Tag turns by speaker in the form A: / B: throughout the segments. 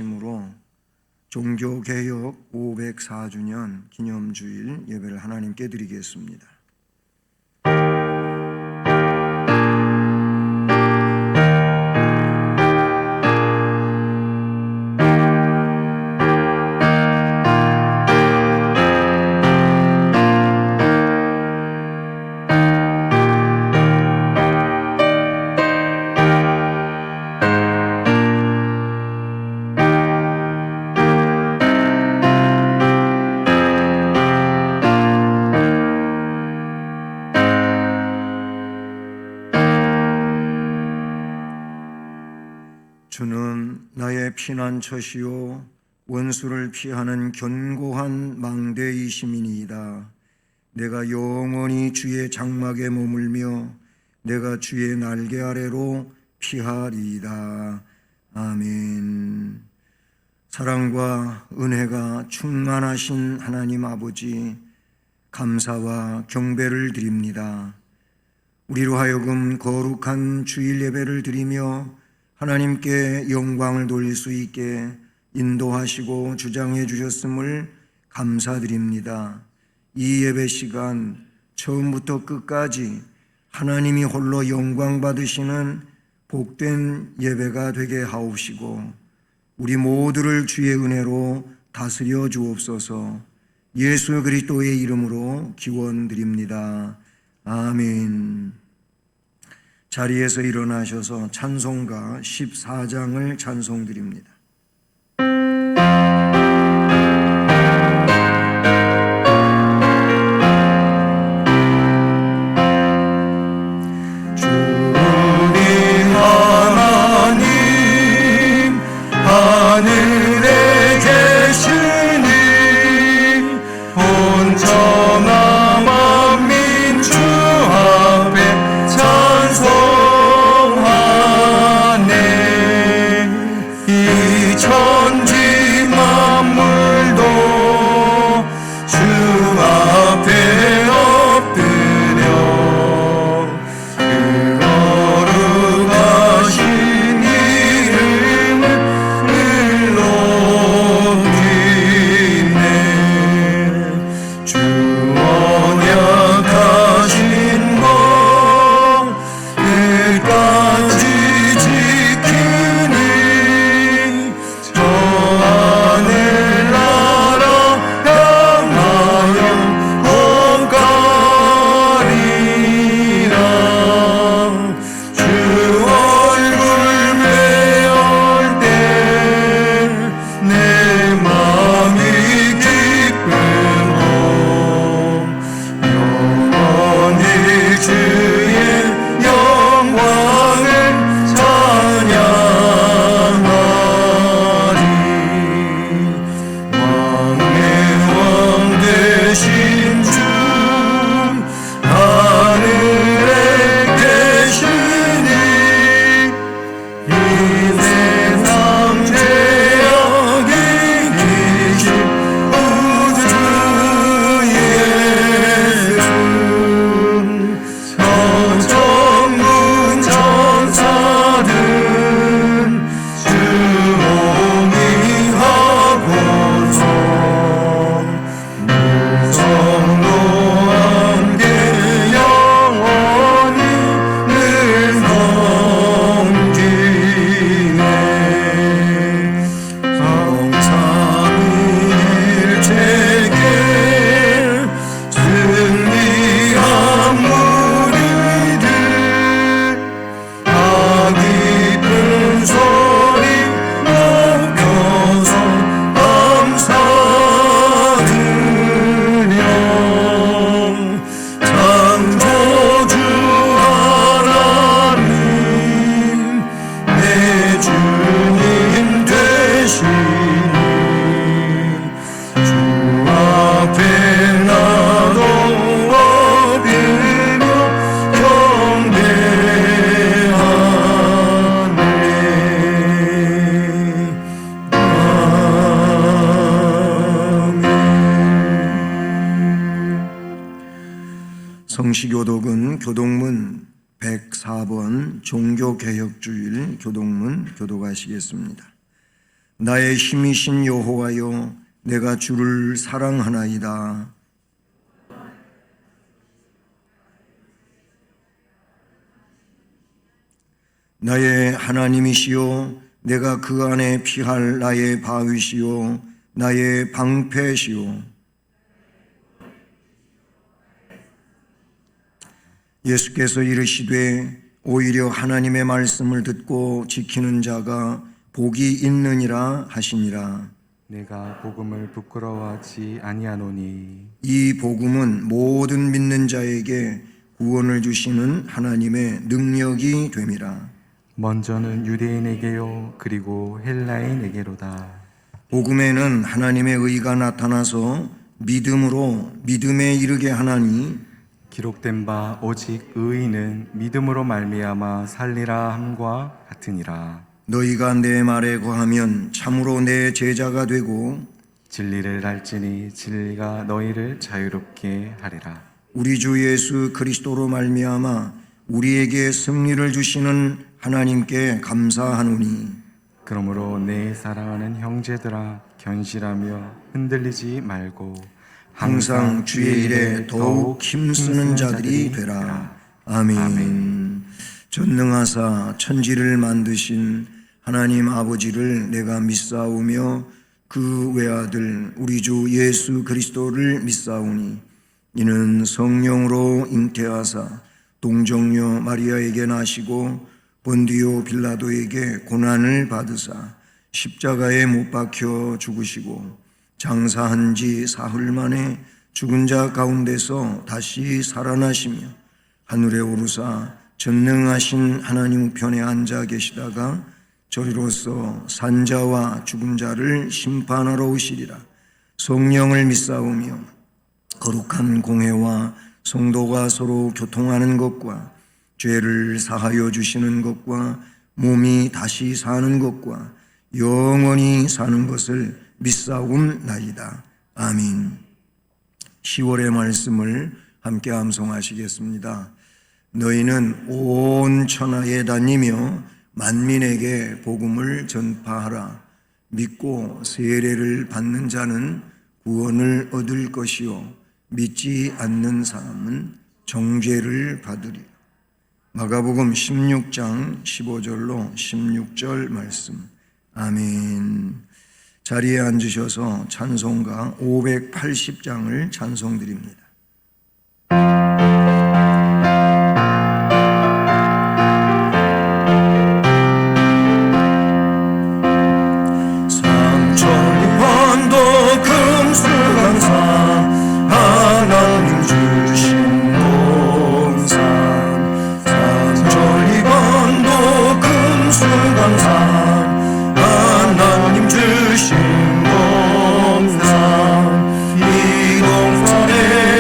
A: 주심으로 종교개혁 504주년 기념주일 예배를 하나님께 드리겠습니다. 주는 나의 피난처시요 원수를 피하는 견고한 망대이심이니이다. 내가 영원히 주의 장막에 머물며 내가 주의 날개 아래로 피하리이다. 아멘. 사랑과 은혜가 충만하신 하나님 아버지, 감사와 경배를 드립니다. 우리로 하여금 거룩한 주일 예배를 드리며 하나님께 영광을 돌릴 수 있게 인도하시고 주장해 주셨음을 감사드립니다. 이 예배 시간 처음부터 끝까지 하나님이 홀로 영광 받으시는 복된 예배가 되게 하옵시고 우리 모두를 주의 은혜로 다스려 주옵소서. 예수 그리스도의 이름으로 기원드립니다. 아멘. 자리에서 일어나셔서 찬송가 14장을 찬송드립니다. 성시교독은 교독문 104번 종교개혁주일 교독문 교독하시겠습니다. 나의 힘이신 여호와여, 내가 주를 사랑하나이다. 나의 하나님이시여, 내가 그 안에 피할 나의 바위시요 나의 방패시요. 예수께서 이르시되 오히려 하나님의 말씀을 듣고 지키는 자가 복이 있느니라 하시니라.
B: 내가 복음을 부끄러워하지 아니하노니
A: 이 복음은 모든 믿는 자에게 구원을 주시는 하나님의 능력이 됨이라.
B: 먼저는 유대인에게요 그리고 헬라인에게로다.
A: 복음에는 하나님의 의가 나타나서 믿음으로 믿음에 이르게 하나니
B: 기록된 바 오직 의인은 믿음으로 말미암아 살리라 함과 같으니라.
A: 너희가 내 말에 거하면 참으로 내 제자가 되고
B: 진리를 알지니 진리가 너희를 자유롭게 하리라.
A: 우리 주 예수 그리스도로 말미암아 우리에게 승리를 주시는 하나님께 감사하노니
B: 그러므로 내 사랑하는 형제들아 견실하며 흔들리지 말고
A: 항상 주의 일에 더욱 힘쓰는 자들이 되라. 아멘. 전능하사 천지를 만드신 하나님 아버지를 내가 믿사오며 그 외아들 우리 주 예수 그리스도를 믿사오니 이는 성령으로 잉태하사 동정녀 마리아에게 나시고 본디오 빌라도에게 고난을 받으사 십자가에 못 박혀 죽으시고 장사한 지 사흘 만에 죽은 자 가운데서 다시 살아나시며 하늘에 오르사 전능하신 하나님 우편에 앉아 계시다가 저리로서 산자와 죽은 자를 심판하러 오시리라. 성령을 믿사오며 거룩한 공회와 성도가 서로 교통하는 것과 죄를 사하여 주시는 것과 몸이 다시 사는 것과 영원히 사는 것을 믿사옵나이다. 아멘. 10월의 말씀을 함께 암송하시겠습니다. 너희는 온 천하에 다니며 만민에게 복음을 전파하라. 믿고 세례를 받는 자는 구원을 얻을 것이요 믿지 않는 사람은 정죄를 받으리라. 마가복음 16장 15절로 16절 말씀. 아멘. 자리에 앉으셔서 찬송가 580장을 찬송드립니다. 삼천리반도 금수강산 하나님 주신 동산 삼천리반도 금수강산 하나님 주신 동산 이 동산에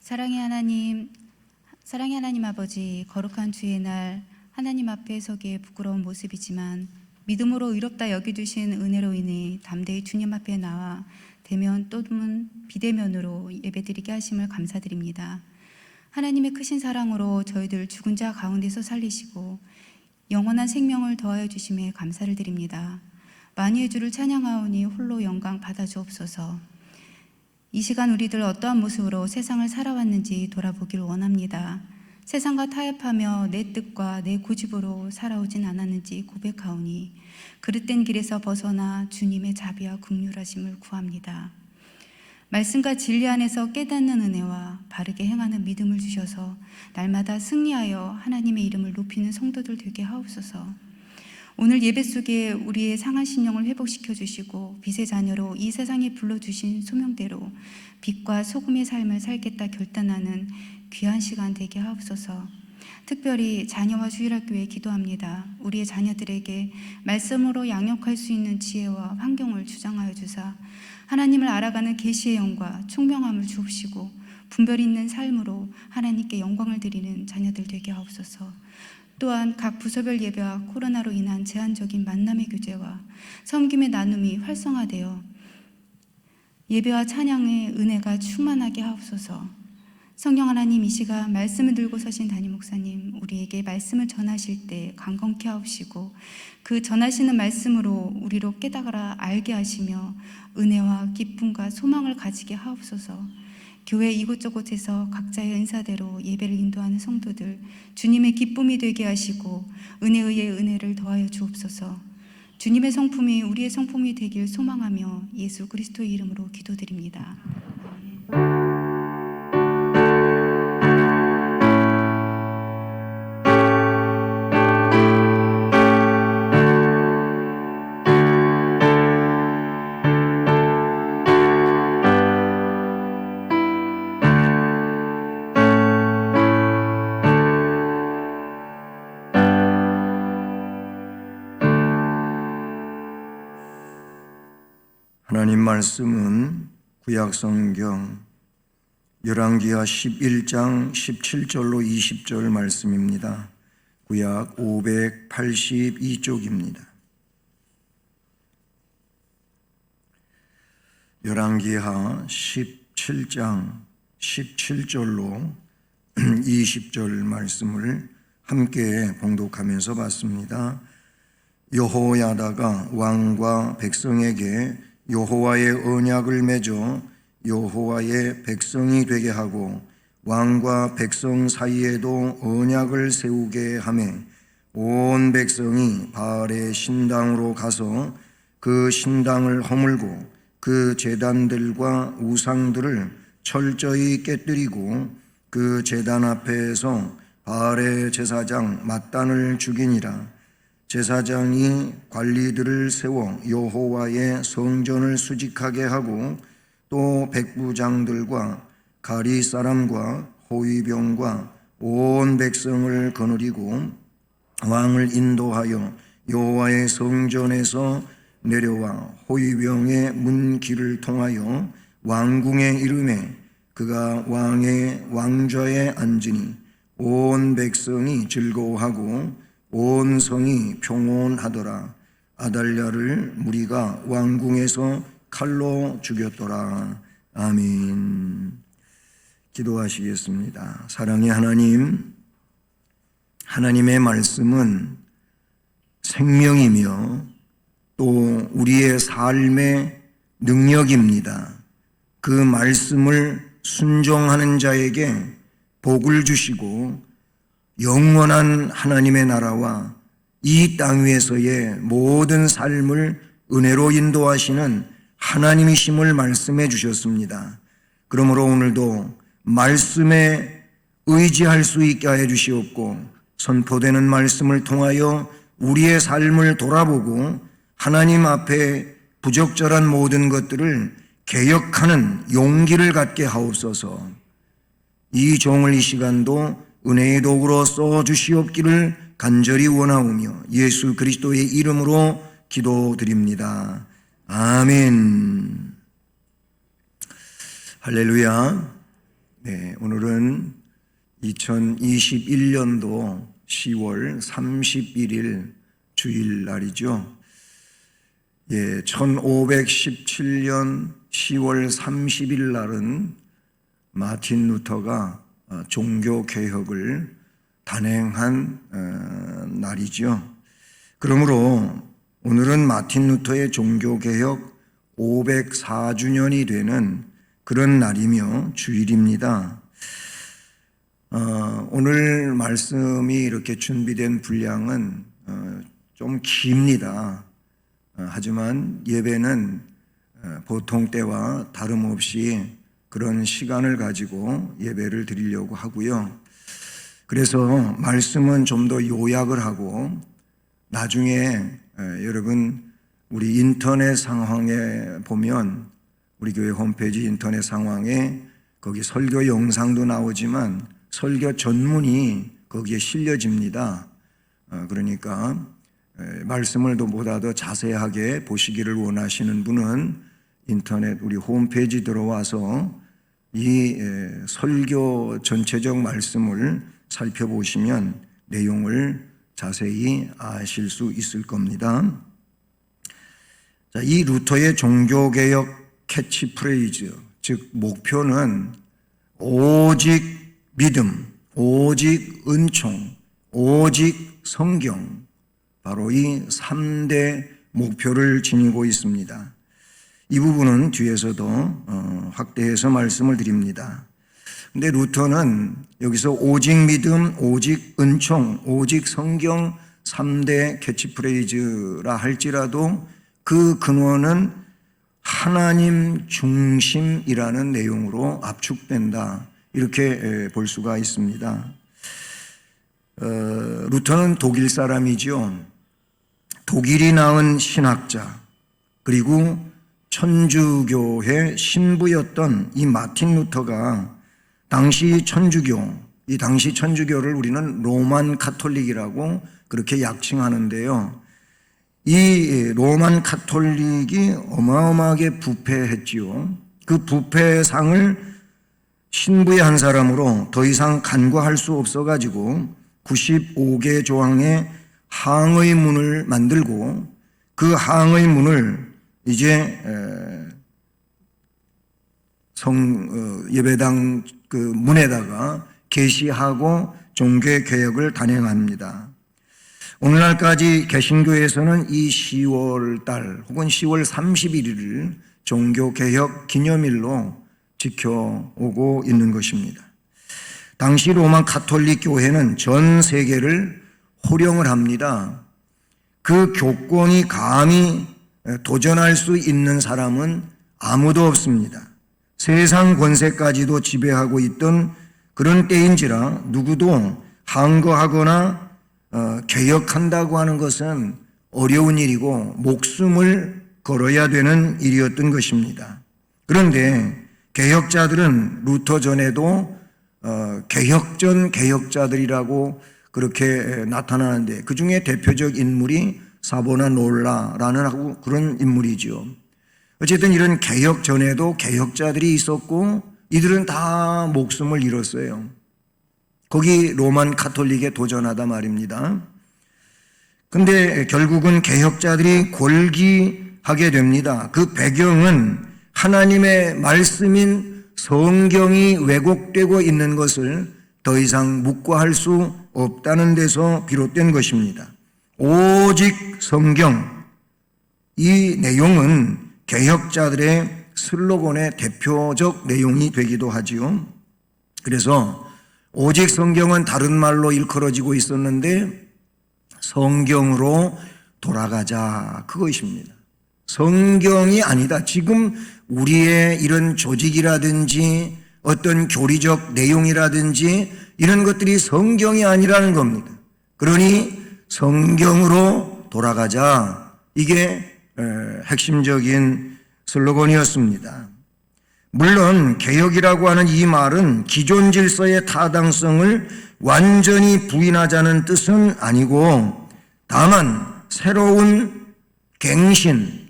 C: 사랑의 하나님 아버지, 거룩한 주의 날 하나님 앞에 서기에 부끄러운 모습이지만 믿음으로 의롭다 여겨주신 은혜로 인해 담대히 주님 앞에 나와 대면 또는 비대면으로 예배드리게 하심을 감사드립니다. 하나님의 크신 사랑으로 저희들 죽은 자 가운데서 살리시고 영원한 생명을 더하여 주심에 감사를 드립니다. 만유의 주를 찬양하오니 홀로 영광 받아 주옵소서. 이 시간 우리들 어떠한 모습으로 세상을 살아왔는지 돌아보길 원합니다. 세상과 타협하며 내 뜻과 내 고집으로 살아오진 않았는지 고백하오니 그릇된 길에서 벗어나 주님의 자비와 긍휼하심을 구합니다. 말씀과 진리 안에서 깨닫는 은혜와 바르게 행하는 믿음을 주셔서 날마다 승리하여 하나님의 이름을 높이는 성도들 되게 하옵소서. 오늘 예배 속에 우리의 상한 신령을 회복시켜 주시고 빛의 자녀로 이 세상에 불러주신 소명대로 빛과 소금의 삶을 살겠다 결단하는 귀한 시간 되게 하옵소서. 특별히 자녀와 주일학교에 기도합니다. 우리의 자녀들에게 말씀으로 양육할 수 있는 지혜와 환경을 주장하여 주사 하나님을 알아가는 계시의 영과 총명함을 주옵시고 분별 있는 삶으로 하나님께 영광을 드리는 자녀들 되게 하옵소서. 또한 각 부서별 예배와 코로나로 인한 제한적인 만남의 규제와 섬김의 나눔이 활성화되어 예배와 찬양의 은혜가 충만하게 하옵소서. 성령 하나님, 이 시간 말씀을 들고 서신 담임 목사님, 우리에게 말씀을 전하실 때 강건케 하옵시고 그 전하시는 말씀으로 우리로 깨달아 알게 하시며 은혜와 기쁨과 소망을 가지게 하옵소서. 교회 이곳저곳에서 각자의 은사대로 예배를 인도하는 성도들 주님의 기쁨이 되게 하시고 은혜의 은혜를 더하여 주옵소서. 주님의 성품이 우리의 성품이 되길 소망하며 예수 그리스도의 이름으로 기도드립니다.
A: 하나님 말씀은 구약성경 열왕기하 11장 17절로 20절 말씀입니다. 구약 582쪽입니다. 열왕기하 17장 17절로 20절 말씀을 함께 봉독하면서 봤습니다. 여호야다가 왕과 백성에게 여호와의 언약을 맺어 여호와의 백성이 되게 하고 왕과 백성 사이에도 언약을 세우게 하매 온 백성이 바알의 신당으로 가서 그 신당을 허물고 그 제단들과 우상들을 철저히 깨뜨리고 그 제단 앞에서 바알의 제사장 맏단을 죽이니라. 제사장이 관리들을 세워 여호와의 성전을 수직하게 하고 또 백부장들과 가리 사람과 호위병과 온 백성을 거느리고 왕을 인도하여 여호와의 성전에서 내려와 호위병의 문 길을 통하여 왕궁에 이르매 그가 왕의 왕좌에 앉으니 온 백성이 즐거워하고 온 성이 평온하더라. 아달랴를 무리가 왕궁에서 칼로 죽였더라. 아멘. 기도하시겠습니다. 사랑의 하나님, 하나님의 말씀은 생명이며 또 우리의 삶의 능력입니다. 그 말씀을 순종하는 자에게 복을 주시고 영원한 하나님의 나라와 이 땅 위에서의 모든 삶을 은혜로 인도하시는 하나님이심을 말씀해 주셨습니다. 그러므로 오늘도 말씀에 의지할 수 있게 하여 주시옵고 선포되는 말씀을 통하여 우리의 삶을 돌아보고 하나님 앞에 부적절한 모든 것들을 개혁하는 용기를 갖게 하옵소서. 이 종을 이 시간도 은혜의 도구로 써주시옵기를 간절히 원하오며 예수 그리스도의 이름으로 기도드립니다. 아멘. 할렐루야. 네, 오늘은 2021년도 10월 31일 주일날이죠. 예, 1517년 10월 30일 날은 마틴 루터가 종교개혁을 단행한 날이죠. 그러므로 오늘은 마틴 루터의 종교개혁 504주년이 되는 그런 날이며 주일입니다. 오늘 말씀이 이렇게 준비된 분량은 좀 깁니다. 하지만 예배는 보통 때와 다름없이 그런 시간을 가지고 예배를 드리려고 하고요. 그래서 말씀은 좀 더 요약을 하고 나중에 여러분 우리 인터넷 상황에 보면 우리 교회 홈페이지 인터넷 상황에 거기 설교 영상도 나오지만 설교 전문이 거기에 실려집니다. 그러니까 말씀을 보다 더 자세하게 보시기를 원하시는 분은 인터넷 우리 홈페이지 들어와서 이 설교 전체적 말씀을 살펴보시면 내용을 자세히 아실 수 있을 겁니다. 자, 이 루터의 종교개혁 캐치프레이즈, 즉 목표는 오직 믿음, 오직 은총, 오직 성경, 바로 이 3대 목표를 지니고 있습니다. 이 부분은 뒤에서도 확대해서 말씀을 드립니다. 근데 루터는 여기서 오직 믿음, 오직 은총, 오직 성경 3대 캐치프레이즈라 할지라도 그 근원은 하나님 중심이라는 내용으로 압축된다. 이렇게 볼 수가 있습니다. 루터는 독일 사람이죠. 독일이 낳은 신학자, 그리고 천주교의 신부였던 이 마틴 루터가 당시 천주교를 우리는 로만 카톨릭이라고 그렇게 약칭하는데요. 이 로만 카톨릭이 어마어마하게 부패했지요. 그 부패상을 신부의 한 사람으로 더 이상 간과할 수 없어가지고 95개 조항의 항의문을 만들고 그 항의문을 이제 예배당 그 문에다가 게시하고 종교개혁을 단행합니다. 오늘날까지 개신교에서는 이 10월 달 혹은 10월 31일을 종교개혁 기념일로 지켜오고 있는 것입니다. 당시 로마 카톨릭 교회는 전 세계를 호령을 합니다. 그 교권이 감히 도전할 수 있는 사람은 아무도 없습니다. 세상 권세까지도 지배하고 있던 그런 때인지라 누구도 항거하거나 개혁한다고 하는 것은 어려운 일이고 목숨을 걸어야 되는 일이었던 것입니다. 그런데 개혁자들은 루터 전에도 개혁전 개혁자들이라고 그렇게 나타나는데 그 중에 대표적 인물이 사보나놀라라는 그런 인물이죠. 어쨌든 이런 개혁 전에도 개혁자들이 있었고 이들은 다 목숨을 잃었어요. 거기 로만 카톨릭에 도전하다 말입니다. 근데 결국은 개혁자들이 골기하게 됩니다. 그 배경은 하나님의 말씀인 성경이 왜곡되고 있는 것을 더 이상 묵과할 수 없다는 데서 비롯된 것입니다. 오직 성경, 이 내용은 개혁자들의 슬로건의 대표적 내용이 되기도 하지요. 그래서 오직 성경은 다른 말로 일컬어지고 있었는데 성경으로 돌아가자, 그것입니다. 성경이 아니다. 지금 우리의 이런 조직이라든지 어떤 교리적 내용이라든지 이런 것들이 성경이 아니라는 겁니다. 그러니 성경으로 돌아가자. 이게 핵심적인 슬로건이었습니다. 물론 개혁이라고 하는 이 말은 기존 질서의 타당성을 완전히 부인하자는 뜻은 아니고 다만 새로운 갱신,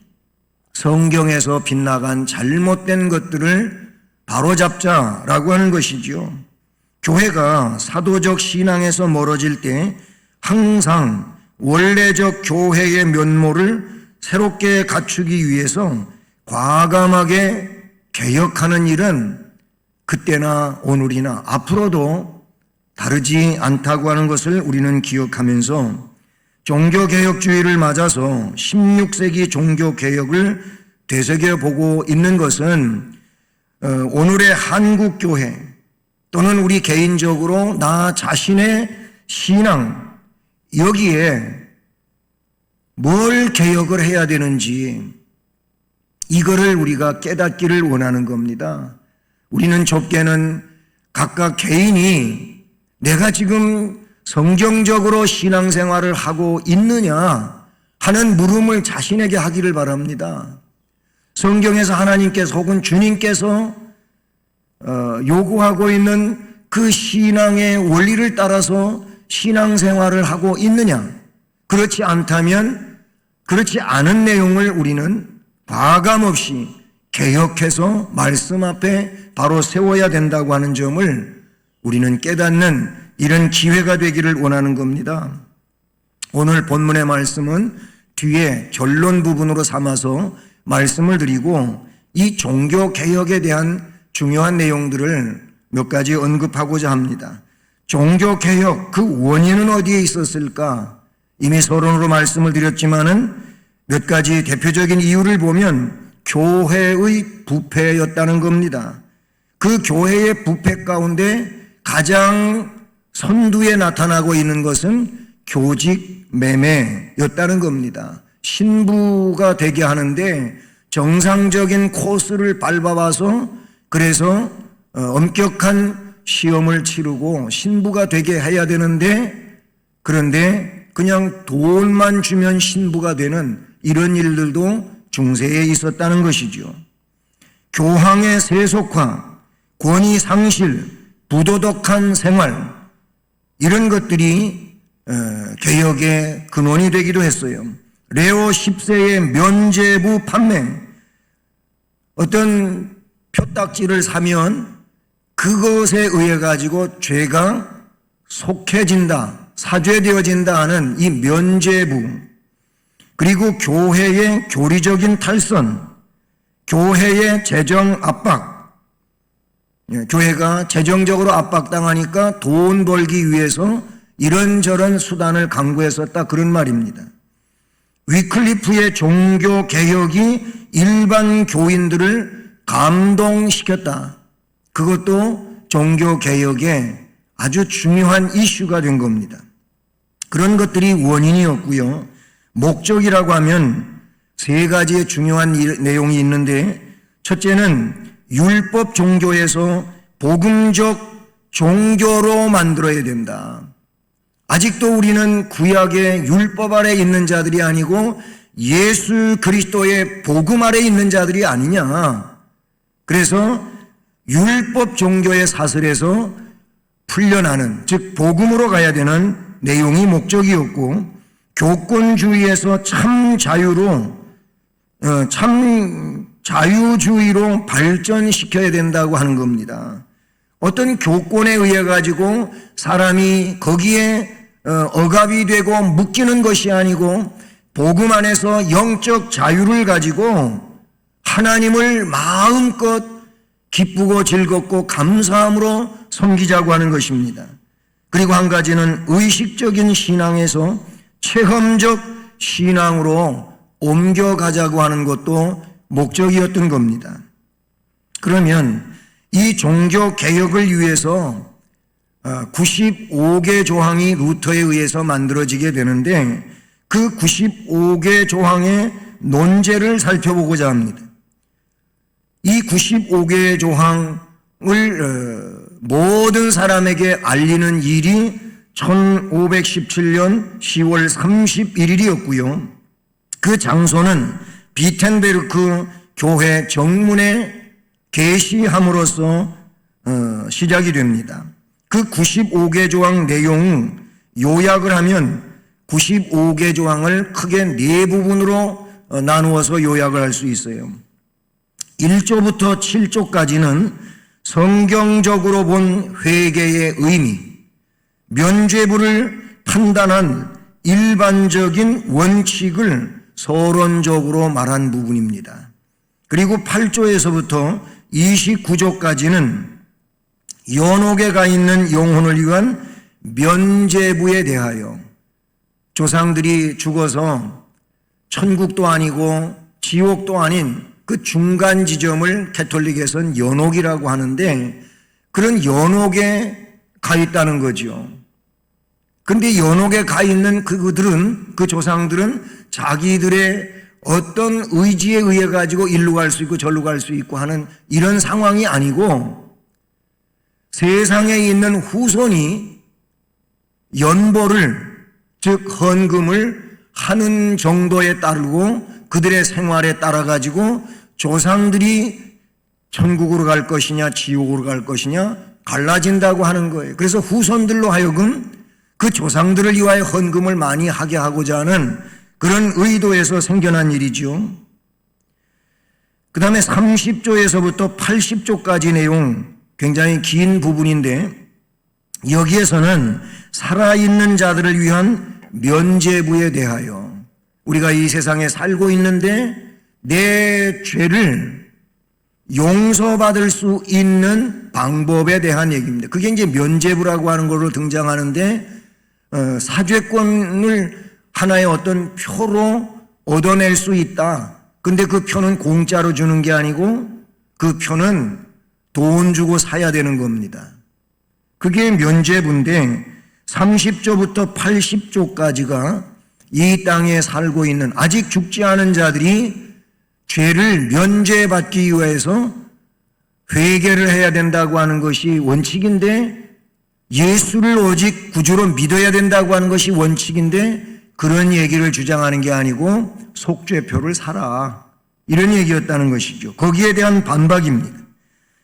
A: 성경에서 빗나간 잘못된 것들을 바로잡자라고 하는 것이죠. 교회가 사도적 신앙에서 멀어질 때 항상 원래적 교회의 면모를 새롭게 갖추기 위해서 과감하게 개혁하는 일은 그때나 오늘이나 앞으로도 다르지 않다고 하는 것을 우리는 기억하면서 종교개혁주의를 맞아서 16세기 종교개혁을 되새겨보고 있는 것은 오늘의 한국교회 또는 우리 개인적으로 나 자신의 신앙 여기에 뭘 개혁을 해야 되는지 이거를 우리가 깨닫기를 원하는 겁니다. 우리는 좁게는 각각 개인이 내가 지금 성경적으로 신앙생활을 하고 있느냐 하는 물음을 자신에게 하기를 바랍니다. 성경에서 하나님께서 혹은 주님께서 요구하고 있는 그 신앙의 원리를 따라서 신앙생활을 하고 있느냐, 그렇지 않다면 그렇지 않은 내용을 우리는 과감없이 개혁해서 말씀 앞에 바로 세워야 된다고 하는 점을 우리는 깨닫는 이런 기회가 되기를 원하는 겁니다. 오늘 본문의 말씀은 뒤에 결론 부분으로 삼아서 말씀을 드리고 이 종교개혁에 대한 중요한 내용들을 몇 가지 언급하고자 합니다. 종교개혁 그 원인은 어디에 있었을까? 이미 서론으로 말씀을 드렸지만은 몇 가지 대표적인 이유를 보면 교회의 부패였다는 겁니다. 그 교회의 부패 가운데 가장 선두에 나타나고 있는 것은 교직 매매였다는 겁니다. 신부가 되게 하는데 정상적인 코스를 밟아와서 그래서 엄격한 시험을 치르고 신부가 되게 해야 되는데 그런데 그냥 돈만 주면 신부가 되는 이런 일들도 중세에 있었다는 것이죠. 교황의 세속화, 권위 상실, 부도덕한 생활 이런 것들이 개혁의 근원이 되기도 했어요. 레오 10세의 면죄부 판매, 어떤 표딱지를 사면 그것에 의해 가지고 죄가 속해진다, 사죄되어진다 하는 이 면죄부, 그리고 교회의 교리적인 탈선, 교회의 재정 압박, 교회가 재정적으로 압박당하니까 돈 벌기 위해서 이런저런 수단을 강구했었다 그런 말입니다. 위클리프의 종교개혁이 일반 교인들을 감동시켰다. 그것도 종교개혁의 아주 중요한 이슈가 된 겁니다. 그런 것들이 원인이었고요. 목적이라고 하면 세 가지의 중요한 내용이 있는데 첫째는 율법 종교에서 복음적 종교로 만들어야 된다. 아직도 우리는 구약의 율법 아래 있는 자들이 아니고 예수 그리스도의 복음 아래 있는 자들이 아니냐. 그래서 율법 종교의 사슬에서 풀려나는, 즉 복음으로 가야 되는 내용이 목적이었고, 교권주의에서 참 자유주의로 발전시켜야 된다고 하는 겁니다. 어떤 교권에 의해 가지고 사람이 거기에 억압이 되고 묶이는 것이 아니고 복음 안에서 영적 자유를 가지고 하나님을 마음껏 기쁘고 즐겁고 감사함으로 섬기자고 하는 것입니다. 그리고 한 가지는 의식적인 신앙에서 체험적 신앙으로 옮겨가자고 하는 것도 목적이었던 겁니다. 그러면 이 종교개혁을 위해서 95개 조항이 루터에 의해서 만들어지게 되는데 그 95개 조항의 논제를 살펴보고자 합니다. 이 95개 조항을 모든 사람에게 알리는 일이 1517년 10월 31일이었고요. 그 장소는 비텐베르크 교회 정문에 게시함으로써 시작이 됩니다. 그 95개 조항 내용 요약을 하면 95개 조항을 크게 네 부분으로 나누어서 요약을 할 수 있어요. 1조부터 7조까지는 성경적으로 본 회개의 의미, 면죄부를 판단한 일반적인 원칙을 서론적으로 말한 부분입니다. 그리고 8조에서부터 29조까지는 연옥에 가 있는 영혼을 위한 면죄부에 대하여 조상들이 죽어서 천국도 아니고 지옥도 아닌 그 중간 지점을 가톨릭에서는 연옥이라고 하는데 그런 연옥에 가 있다는 거죠. 그런데 연옥에 가 있는 그들은, 그 조상들은 자기들의 어떤 의지에 의해 가지고 일로 갈 수 있고 절로 갈 수 있고 하는 이런 상황이 아니고 세상에 있는 후손이 연보를, 즉 헌금을 하는 정도에 따르고 그들의 생활에 따라 가지고 조상들이 천국으로 갈 것이냐 지옥으로 갈 것이냐 갈라진다고 하는 거예요. 그래서 후손들로 하여금 그 조상들을 위하여 헌금을 많이 하게 하고자 하는 그런 의도에서 생겨난 일이죠. 그 다음에 30조에서부터 80조까지 내용 굉장히 긴 부분인데 여기에서는 살아있는 자들을 위한 면죄부에 대하여 우리가 이 세상에 살고 있는데 내 죄를 용서받을 수 있는 방법에 대한 얘기입니다. 그게 이제 면죄부라고 하는 걸로 등장하는데 사죄권을 하나의 어떤 표로 얻어낼 수 있다. 근데 그 표는 공짜로 주는 게 아니고 그 표는 돈 주고 사야 되는 겁니다. 그게 면죄부인데 30조부터 80조까지가 이 땅에 살고 있는 아직 죽지 않은 자들이 죄를 면죄받기 위해서 회개를 해야 된다고 하는 것이 원칙인데 예수를 오직 구주로 믿어야 된다고 하는 것이 원칙인데 그런 얘기를 주장하는 게 아니고 속죄표를 사라 이런 얘기였다는 것이죠. 거기에 대한 반박입니다.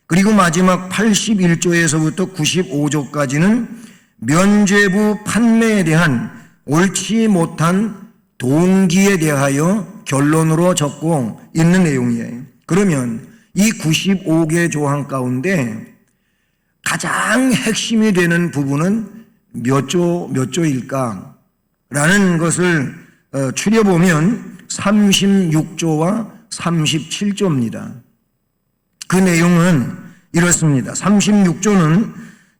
A: 그리고 마지막 81조에서부터 95조까지는 면죄부 판매에 대한 옳지 못한 동기에 대하여 결론으로 적고 있는 내용이에요. 그러면 이 95개 조항 가운데 가장 핵심이 되는 부분은 몇 조일까? 라는 것을 추려보면 36조와 37조입니다. 그 내용은 이렇습니다. 36조는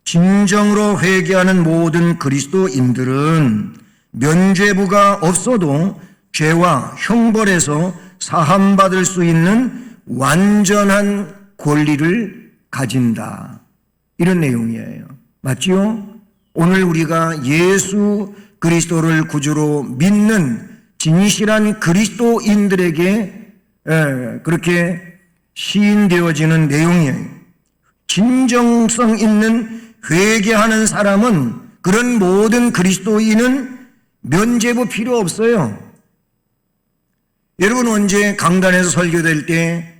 A: 진정으로 회개하는 모든 그리스도인들은 면죄부가 없어도 죄와 형벌에서 사함받을 수 있는 완전한 권리를 가진다. 이런 내용이에요. 맞지요? 오늘 우리가 예수 그리스도를 구주로 믿는 진실한 그리스도인들에게 그렇게 시인되어지는 내용이에요. 진정성 있는 회개하는 사람은 그런 모든 그리스도인은 면죄부 필요 없어요. 여러분 언제 강단에서 설교될 때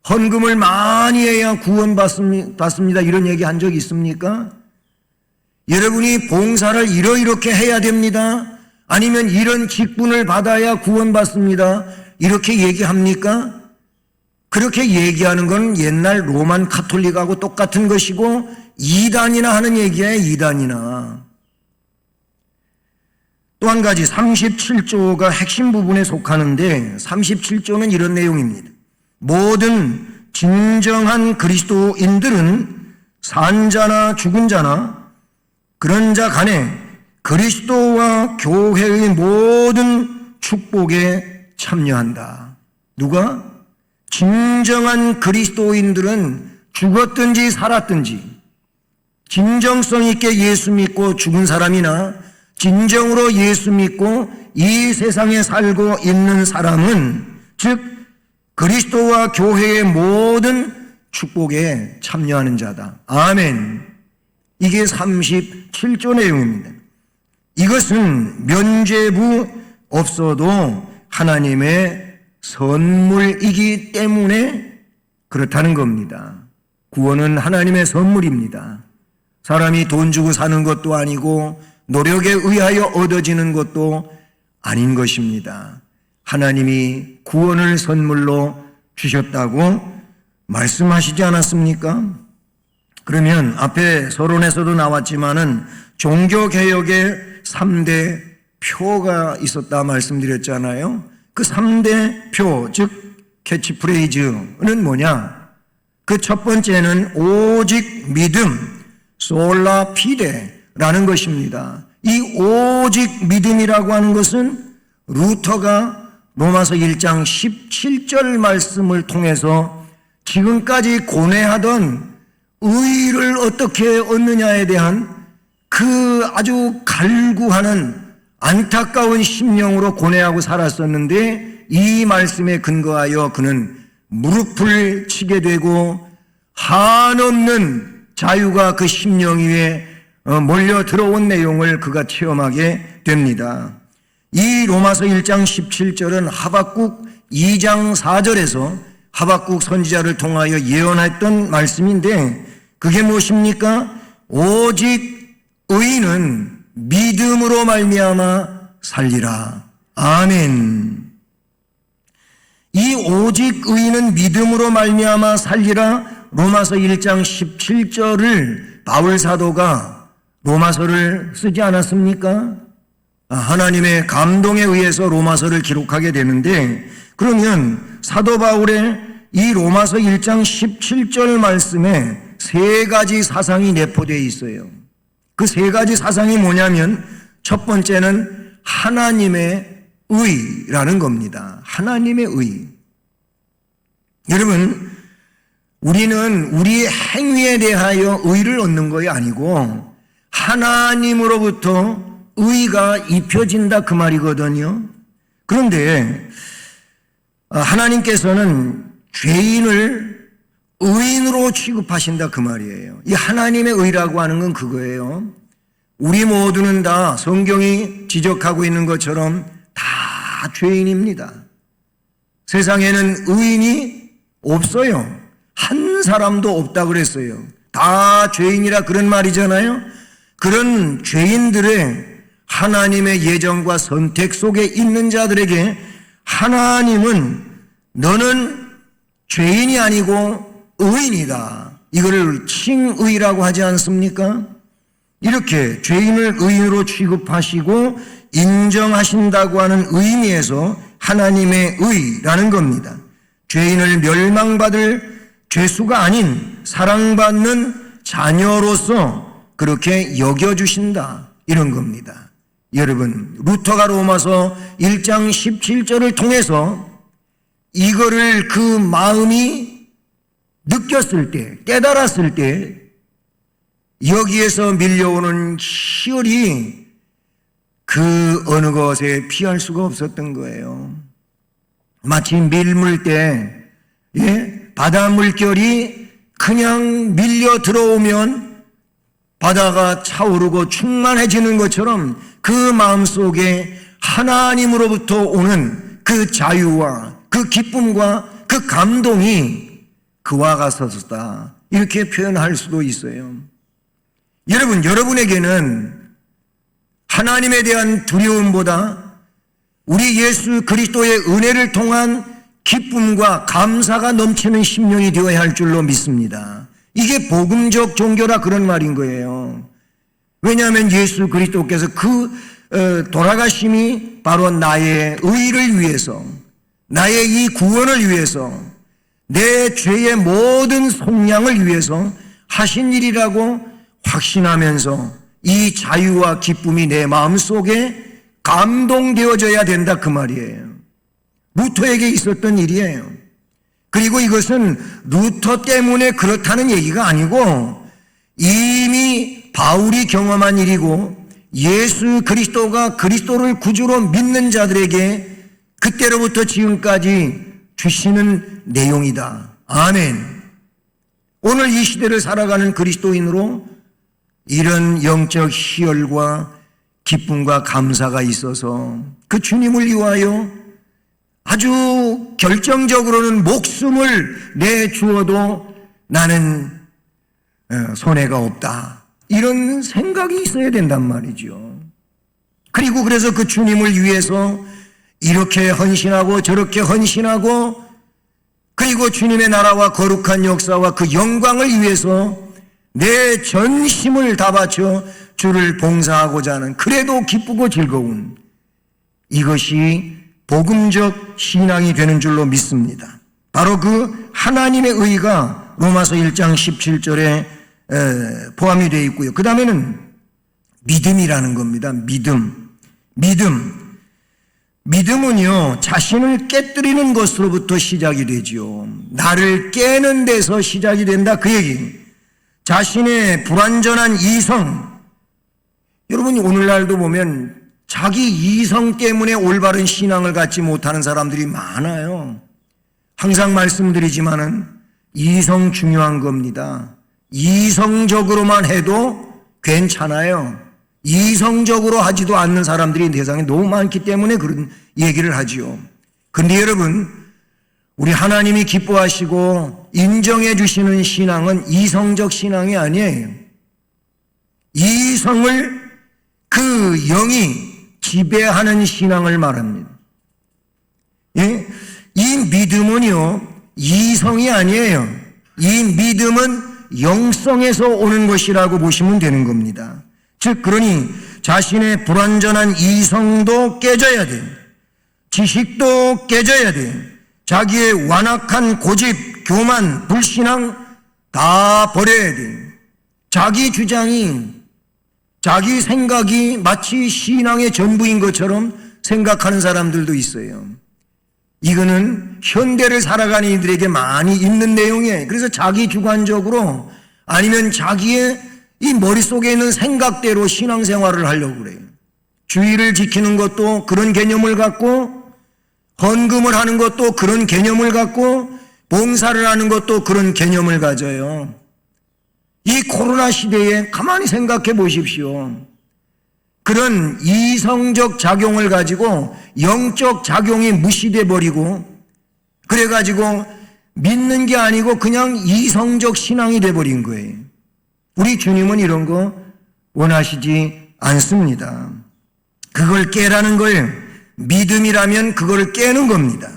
A: 헌금을 많이 해야 구원받습니다 이런 얘기 한 적 있습니까? 여러분이 봉사를 이렇게 해야 됩니다. 아니면 이런 직분을 받아야 구원받습니다. 이렇게 얘기합니까? 그렇게 얘기하는 건 옛날 로만 카톨릭하고 똑같은 것이고 이단이나 하는 얘기예요. 이단이나. 또 한 가지 37조가 핵심 부분에 속하는데 37조는 이런 내용입니다. 모든 진정한 그리스도인들은 산 자나 죽은 자나 그런 자 간에 그리스도와 교회의 모든 축복에 참여한다. 누가? 진정한 그리스도인들은 죽었든지 살았든지 진정성 있게 예수 믿고 죽은 사람이나 진정으로 예수 믿고 이 세상에 살고 있는 사람은 즉 그리스도와 교회의 모든 축복에 참여하는 자다. 아멘. 이게 37조 내용입니다. 이것은 면죄부 없어도 하나님의 선물이기 때문에 그렇다는 겁니다. 구원은 하나님의 선물입니다. 사람이 돈 주고 사는 것도 아니고 노력에 의하여 얻어지는 것도 아닌 것입니다. 하나님이 구원을 선물로 주셨다고 말씀하시지 않았습니까? 그러면 앞에 서론에서도 나왔지만은 종교개혁의 3대 표가 있었다 말씀드렸잖아요. 그 3대 표, 즉 캐치프레이즈는 뭐냐? 그 첫 번째는 오직 믿음, 솔라 피데라는 것입니다. 이 오직 믿음이라고 하는 것은 루터가 로마서 1장 17절 말씀을 통해서 지금까지 고뇌하던 의를 어떻게 얻느냐에 대한 그 아주 갈구하는 안타까운 심령으로 고뇌하고 살았었는데, 이 말씀에 근거하여 그는 무릎을 치게 되고 한없는 자유가 그 심령 위에 몰려 들어온 내용을 그가 체험하게 됩니다. 이 로마서 1장 17절은 하박국 2장 4절에서 하박국 선지자를 통하여 예언했던 말씀인데, 그게 무엇입니까? 오직 의인은 믿음으로 말미암아 살리라. 아멘. 이 오직 의인은 믿음으로 말미암아 살리라, 로마서 1장 17절을 바울 사도가 로마서를 쓰지 않았습니까? 하나님의 감동에 의해서 로마서를 기록하게 되는데, 그러면 사도 바울의 이 로마서 1장 17절 말씀에 세 가지 사상이 내포되어 있어요. 그 세 가지 사상이 뭐냐면, 첫 번째는 하나님의 의라는 겁니다. 하나님의 의. 여러분, 우리는 우리의 행위에 대하여 의를 얻는 것이 아니고 하나님으로부터 의가 입혀진다 그 말이거든요. 그런데 하나님께서는 죄인을 의인으로 취급하신다 그 말이에요. 이 하나님의 의라고 하는 건 그거예요. 우리 모두는 다 성경이 지적하고 있는 것처럼 다 죄인입니다. 세상에는 의인이 없어요. 한 사람도 없다 그랬어요. 다 죄인이라 그런 말이잖아요. 그런 죄인들의 하나님의 예정과 선택 속에 있는 자들에게 하나님은 너는 죄인이 아니고 의인이다, 이거를 칭의라고 하지 않습니까? 이렇게 죄인을 의인으로 취급하시고 인정하신다고 하는 의미에서 하나님의 의라는 겁니다. 죄인을 멸망받을 죄수가 아닌 사랑받는 자녀로서 그렇게 여겨주신다, 이런 겁니다. 여러분, 루터가 로마서 1장 17절을 통해서 이거를 그 마음이 느꼈을 때, 깨달았을 때 여기에서 밀려오는 희열이 그 어느 것에 피할 수가 없었던 거예요. 마치 밀물 때 바다 물결이 그냥 밀려 들어오면 바다가 차오르고 충만해지는 것처럼 그 마음속에 하나님으로부터 오는 그 자유와 그 기쁨과 그 감동이 그와 같았다, 이렇게 표현할 수도 있어요. 여러분, 여러분에게는 하나님에 대한 두려움보다 우리 예수 그리스도의 은혜를 통한 기쁨과 감사가 넘치는 심령이 되어야 할 줄로 믿습니다. 이게 복음적 종교라 그런 말인 거예요. 왜냐하면 예수 그리스도께서 그 돌아가심이 바로 나의 의를 위해서, 나의 이 구원을 위해서, 내 죄의 모든 속량을 위해서 하신 일이라고 확신하면서 이 자유와 기쁨이 내 마음속에 감동되어져야 된다 그 말이에요. 루터에게 있었던 일이에요. 그리고 이것은 루터 때문에 그렇다는 얘기가 아니고 이미 바울이 경험한 일이고 예수 그리스도가 그리스도를 구주로 믿는 자들에게 그때로부터 지금까지 주시는 내용이다. 아멘. 오늘 이 시대를 살아가는 그리스도인으로 이런 영적 희열과 기쁨과 감사가 있어서 그 주님을 위하여 아주 결정적으로는 목숨을 내주어도 나는 손해가 없다, 이런 생각이 있어야 된단 말이죠. 그리고 그래서 그 주님을 위해서 이렇게 헌신하고 저렇게 헌신하고, 그리고 그리고 주님의 나라와 거룩한 역사와 그 영광을 위해서 내 전심을 다 바쳐 주를 봉사하고자 하는, 그래도 기쁘고 즐거운, 이것이 복음적 신앙이 되는 줄로 믿습니다. 바로 그 하나님의 의가 로마서 1장 17절에 포함이 되어 있고요. 그 다음에는 믿음이라는 겁니다. 믿음은요, 자신을 깨뜨리는 것으로부터 시작이 되지요. 나를 깨는 데서 시작이 된다, 그 얘기. 자신의 불완전한 이성, 여러분이 오늘날도 보면 자기 이성 때문에 올바른 신앙을 갖지 못하는 사람들이 많아요. 항상 말씀드리지만은 이성 중요한 겁니다. 이성적으로만 해도 괜찮아요. 이성적으로 하지도 않는 사람들이 세상에 너무 많기 때문에 그런 얘기를 하지요. 그런데 여러분, 우리 하나님이 기뻐하시고 인정해 주시는 신앙은 이성적 신앙이 아니에요. 이성을 그 영이 지배하는 신앙을 말합니다. 예? 이 믿음은요, 이성이 아니에요. 이 믿음은 영성에서 오는 것이라고 보시면 되는 겁니다. 즉, 그러니 자신의 불완전한 이성도 깨져야 돼. 지식도 깨져야 돼. 자기의 완악한 고집, 교만, 불신앙 다 버려야 돼. 자기 주장이, 자기 생각이 마치 신앙의 전부인 것처럼 생각하는 사람들도 있어요. 이거는 현대를 살아가는 이들에게 많이 있는 내용이에요. 그래서 자기 주관적으로 아니면 자기의 이 머릿속에 있는 생각대로 신앙생활을 하려고 그래요. 주의를 지키는 것도 그런 개념을 갖고, 헌금을 하는 것도 그런 개념을 갖고, 봉사를 하는 것도 그런 개념을 가져요. 이 코로나 시대에 가만히 생각해 보십시오. 그런 이성적 작용을 가지고 영적 작용이 무시돼 버리고, 그래가지고 믿는 게 아니고 그냥 이성적 신앙이 돼버린 거예요. 우리 주님은 이런 거 원하시지 않습니다. 그걸 깨라는 거예요. 믿음이라면 그걸 깨는 겁니다.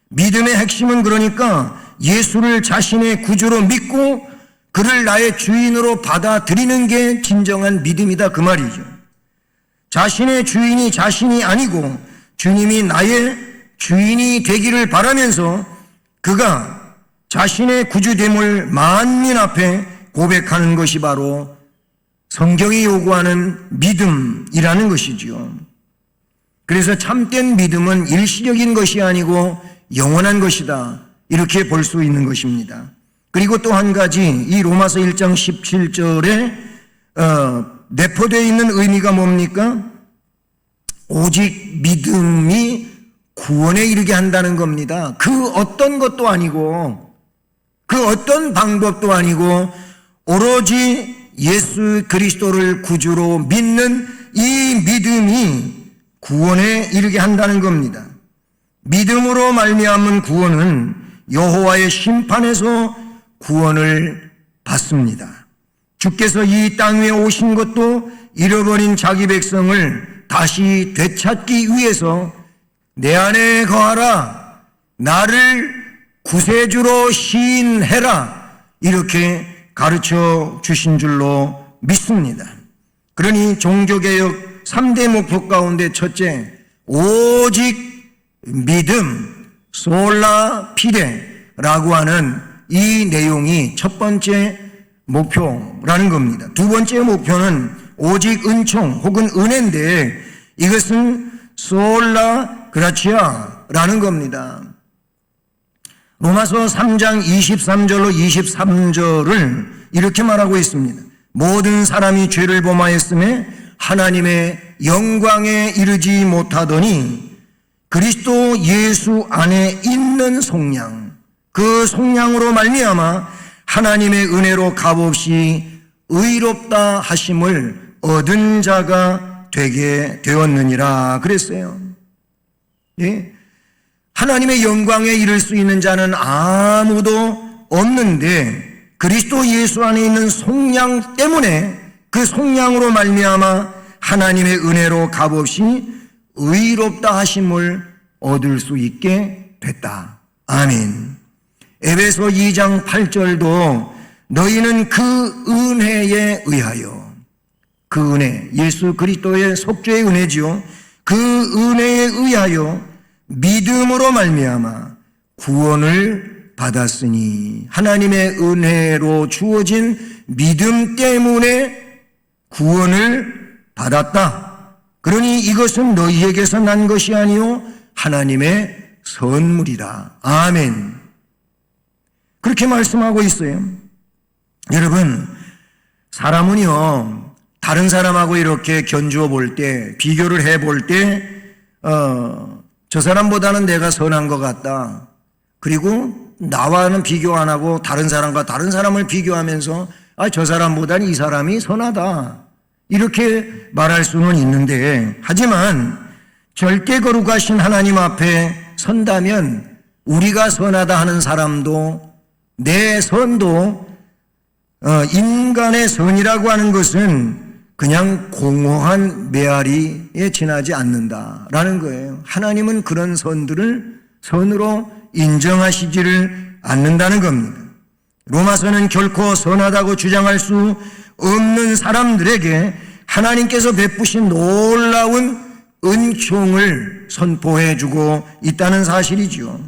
A: 믿음의 핵심은 그러니까 예수를 자신의 구주로 믿고 그를 나의 주인으로 받아들이는 게 진정한 믿음이다, 그 말이죠. 자신의 주인이 자신이 아니고 주님이 나의 주인이 되기를 바라면서 그가 자신의 구주됨을 만민 앞에 고백하는 것이 바로 성경이 요구하는 믿음이라는 것이지요. 그래서 참된 믿음은 일시적인 것이 아니고 영원한 것이다, 이렇게 볼 수 있는 것입니다. 그리고 또 한 가지, 이 로마서 1장 17절에 내포되어 있는 의미가 뭡니까? 오직 믿음이 구원에 이르게 한다는 겁니다. 그 어떤 것도 아니고, 그 어떤 방법도 아니고, 오로지 예수 그리스도를 구주로 믿는 이 믿음이 구원에 이르게 한다는 겁니다. 믿음으로 말미암은 구원은 여호와의 심판에서 구원을 받습니다. 주께서 이 땅 위에 오신 것도 잃어버린 자기 백성을 다시 되찾기 위해서 내 안에 거하라, 나를 구세주로 시인해라, 이렇게 가르쳐 주신 줄로 믿습니다. 그러니 종교개혁 3대 목표 가운데 첫째, 오직 믿음, 솔라 피데라고 하는 이 내용이 첫 번째 목표라는 겁니다. 두 번째 목표는 오직 은총 혹은 은혜인데, 이것은 솔라 그라치아라는 겁니다. 로마서 3장 23절로 23절을 이렇게 말하고 있습니다. 모든 사람이 죄를 범하였음에 하나님의 영광에 이르지 못하더니 그리스도 예수 안에 있는 속량, 그 속량으로 말미암아 하나님의 은혜로 값없이 의롭다 하심을 얻은 자가 되게 되었느니라 그랬어요. 예? 하나님의 영광에 이를 수 있는 자는 아무도 없는데 그리스도 예수 안에 있는 속량 때문에, 그 속량으로 말미암아 하나님의 은혜로 값없이 의롭다 하심을 얻을 수 있게 됐다. 아멘. 에베소 2장 8절도 너희는 그 은혜에 의하여, 그 은혜, 예수 그리스도의 속죄의 은혜지요. 그 은혜에 의하여 믿음으로 말미암아 구원을 받았으니, 하나님의 은혜로 주어진 믿음 때문에 구원을 받았다. 그러니 이것은 너희에게서 난 것이 아니요 하나님의 선물이다. 아멘. 그렇게 말씀하고 있어요. 여러분, 사람은요, 다른 사람하고 이렇게 견주어 볼 때, 비교를 해 볼 때, 저 사람보다는 내가 선한 것 같다. 그리고 나와는 비교 안 하고 다른 사람과 다른 사람을 비교하면서 저 사람보다는 이 사람이 선하다. 이렇게 말할 수는 있는데, 하지만 절대 거룩하신 하나님 앞에 선다면 우리가 선하다 하는 사람도 내 선도 인간의 선이라고 하는 것은 그냥 공허한 메아리에 지나지 않는다라는 거예요. 하나님은 그런 선들을 선으로 인정하시지를 않는다는 겁니다. 로마서는 결코 선하다고 주장할 수 없는 사람들에게 하나님께서 베푸신 놀라운 은총을 선포해 주고 있다는 사실이죠.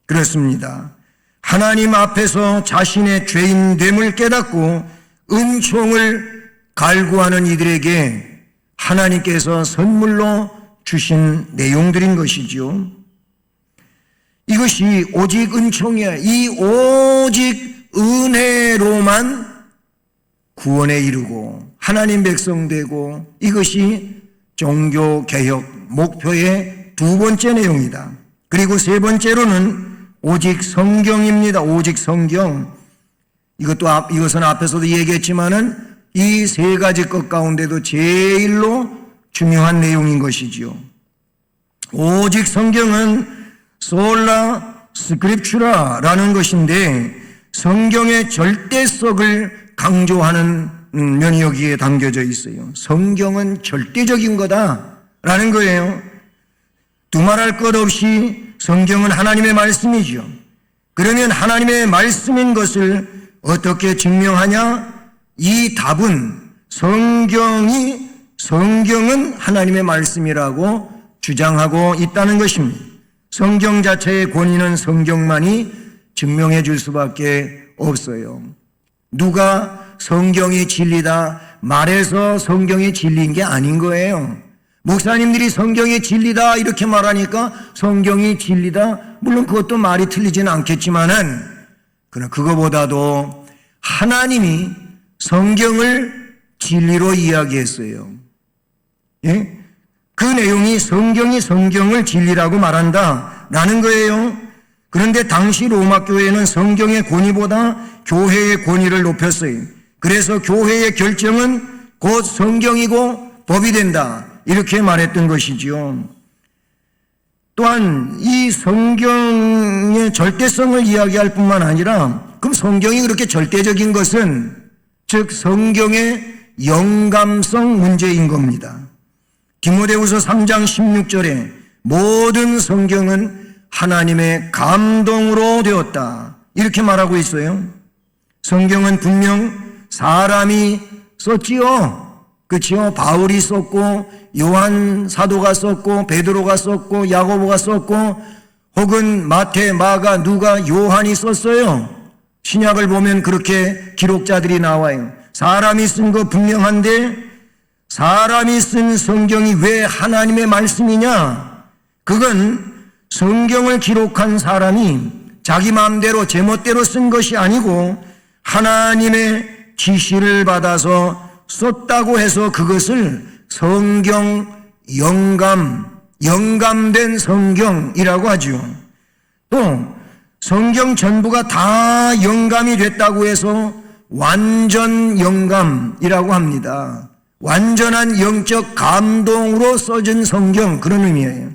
A: 그렇습니다. 하나님 앞에서 자신의 죄인됨을 깨닫고 은총을 갈구하는 이들에게 하나님께서 선물로 주신 내용들인 것이죠. 이것이 오직 은총이야. 이 오직 은혜로만 구원에 이르고 하나님 백성 되고, 이것이 종교개혁 목표의 두 번째 내용이다. 그리고 세 번째로는 오직 성경입니다. 오직 성경. 이것은 앞에서도 얘기했지만은 이 세 가지 것 가운데도 제일로 중요한 내용인 것이지요. 오직 성경은 솔라 스크립추라라는 것인데, 성경의 절대성을 강조하는 면이 여기에 담겨져 있어요. 성경은 절대적인 거다라는 거예요. 두말할 것 없이 성경은 하나님의 말씀이죠. 그러면 하나님의 말씀인 것을 어떻게 증명하냐? 이 답은 성경은 하나님의 말씀이라고 주장하고 있다는 것입니다. 성경 자체의 권위는 성경만이 증명해 줄 수밖에 없어요. 누가 성경이 진리다 말해서 성경이 진리인 게 아닌 거예요. 목사님들이 성경이 진리다 이렇게 말하니까 성경이 진리다, 물론 그것도 말이 틀리지는 않겠지만은, 그러나 그거보다도 하나님이 성경을 진리로 이야기했어요. 예? 그 내용이 성경이 성경을 진리라고 말한다라는 거예요. 그런데 당시 로마 교회는 성경의 권위보다 교회의 권위를 높였어요. 그래서 교회의 결정은 곧 성경이고 법이 된다, 이렇게 말했던 것이지요. 또한 이 성경의 절대성을 이야기할 뿐만 아니라, 그럼 성경이 그렇게 절대적인 것은 즉 성경의 영감성 문제인 겁니다. 디모데후서 3장 16절에 모든 성경은 하나님의 감동으로 되었다, 이렇게 말하고 있어요. 성경은 분명 사람이 썼지요. 그렇죠? 바울이 썼고, 요한 사도가 썼고, 베드로가 썼고, 야고보가 썼고, 혹은 마태, 마가, 누가, 요한이 썼어요. 신약을 보면 그렇게 기록자들이 나와요. 사람이 쓴 거 분명한데, 사람이 쓴 성경이 왜 하나님의 말씀이냐? 그건 성경을 기록한 사람이 자기 마음대로 제멋대로 쓴 것이 아니고 하나님의 지시를 받아서 썼다고 해서 그것을 성경 영감된 성경이라고 하죠. 또 성경 전부가 다 영감이 됐다고 해서 완전 영감이라고 합니다. 완전한 영적 감동으로 써진 성경, 그런 의미예요.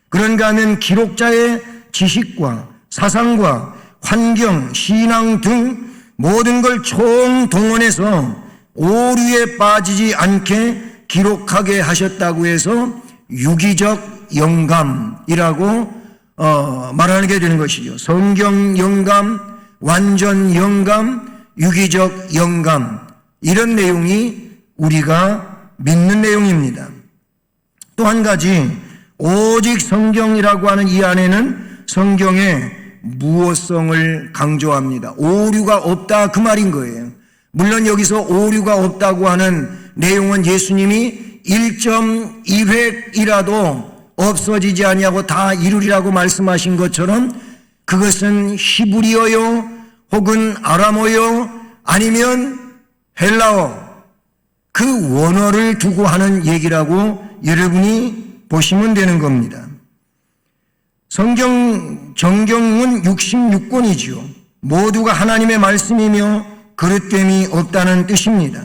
A: 그런가 하면 기록자의 지식과 사상과 환경, 신앙 등 모든 걸 총동원해서 오류에 빠지지 않게 기록하게 하셨다고 해서 유기적 영감이라고 말하게 되는 것이죠. 성경 영감, 완전 영감, 유기적 영감, 이런 내용이 우리가 믿는 내용입니다. 또 한 가지, 오직 성경이라고 하는 이 안에는 성경의 무오성을 강조합니다. 오류가 없다, 그 말인 거예요. 물론 여기서 오류가 없다고 하는 내용은 예수님이 1.2획이라도 없어지지 아니하고 다 이루리라고 말씀하신 것처럼 그것은 히브리어요 혹은 아람어요 아니면 헬라어, 그 원어를 두고 하는 얘기라고 여러분이 보시면 되는 겁니다. 정경은 66권이지요. 모두가 하나님의 말씀이며 그릇됨이 없다는 뜻입니다.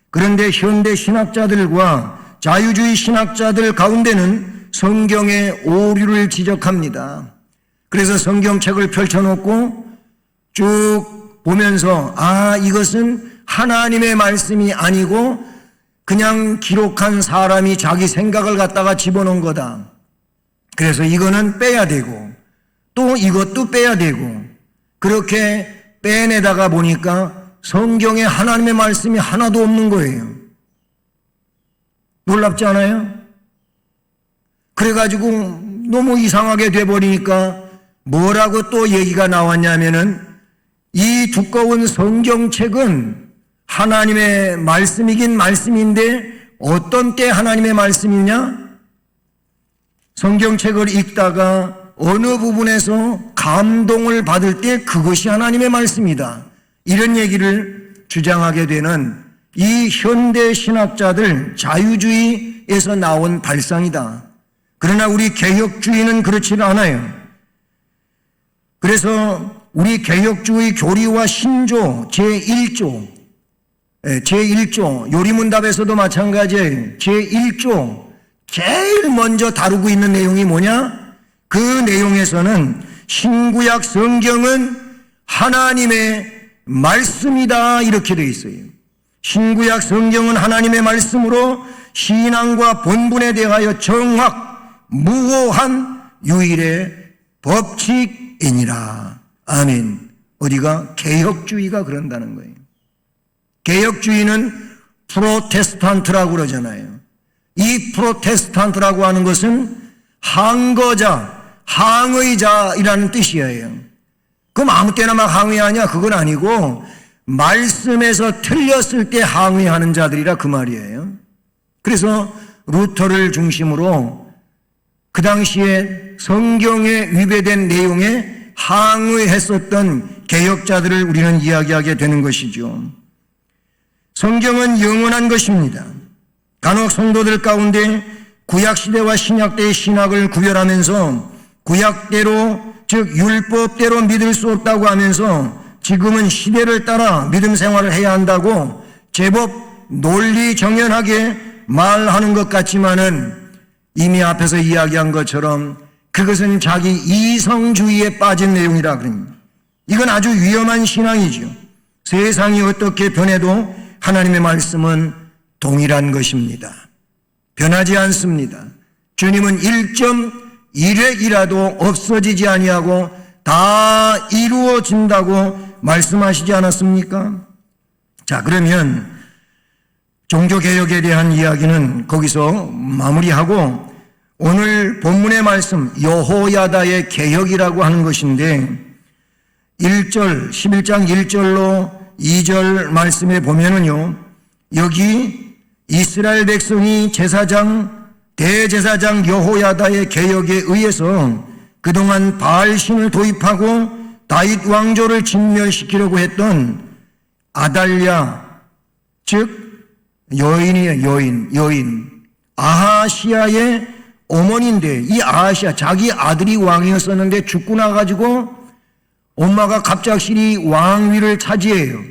A: 그런데 현대 신학자들과 자유주의 신학자들 가운데는 성경의 오류를 지적합니다. 그래서 성경책을 펼쳐놓고 쭉 보면서 이것은 하나님의 말씀이 아니고 그냥 기록한 사람이 자기 생각을 갖다가 집어넣은 거다. 그래서 이거는 빼야 되고 또 이것도 빼야 되고 그렇게 빼내다가 보니까 성경에 하나님의 말씀이 하나도 없는 거예요. 놀랍지 않아요? 그래가지고 너무 이상하게 돼버리니까 뭐라고 또 얘기가 나왔냐면은 이 두꺼운 성경책은 하나님의 말씀이긴 말씀인데 어떤 때 하나님의 말씀이냐? 성경책을 읽다가 어느 부분에서 감동을 받을 때 그것이 하나님의 말씀이다. 이런 얘기를 주장하게 되는 이 현대 신학자들 자유주의에서 나온 발상이다. 그러나 우리 개혁주의는 그렇지는 않아요. 그래서 우리 개혁주의 교리와 신조 제1조 요리문답에서도 마찬가지예요. 제1조 제일 먼저 다루고 있는 내용이 뭐냐? 그 내용에서는 신구약 성경은 하나님의 말씀이다 이렇게 되어 있어요. 신구약 성경은 하나님의 말씀으로 신앙과 본분에 대하여 정확 무오한 유일의 법칙이니라. 아멘. 어디가? 개혁주의가 그런다는 거예요. 개혁주의는 프로테스탄트라고 그러잖아요. 이 프로테스탄트라고 하는 것은 항거자, 항의자이라는 뜻이에요. 그럼 아무 때나 막 항의하냐? 그건 아니고 말씀에서 틀렸을 때 항의하는 자들이라 그 말이에요. 그래서 루터를 중심으로 그 당시에 성경에 위배된 내용에 항의했었던 개혁자들을 우리는 이야기하게 되는 것이죠. 성경은 영원한 것입니다. 간혹 성도들 가운데 구약시대와 신약대의 신학을 구별하면서 구약대로 즉 율법대로 믿을 수 없다고 하면서 지금은 시대를 따라 믿음 생활을 해야 한다고 제법 논리정연하게 말하는 것 같지만은 이미 앞에서 이야기한 것처럼 그것은 자기 이성주의에 빠진 내용이라 그럽니다. 이건 아주 위험한 신앙이죠. 세상이 어떻게 변해도 하나님의 말씀은 동일한 것입니다. 변하지 않습니다. 주님은 1.1획이라도 없어지지 아니하고 다 이루어진다고 말씀하시지 않았습니까? 자, 그러면 종교개혁에 대한 이야기는 거기서 마무리하고 오늘 본문의 말씀 여호야다의 개혁이라고 하는 것인데 11장 1절로 2절 말씀에 보면은요, 여기 이스라엘 백성이 대제사장 여호야다의 개혁에 의해서 그동안 바알신을 도입하고 다윗 왕조를 진멸시키려고 했던 아달랴, 즉 여인 아하시아의 어머니인데, 이 아하시아 자기 아들이 왕이었었는데 죽고 나가지고 엄마가 갑작스레 왕위를 차지해요.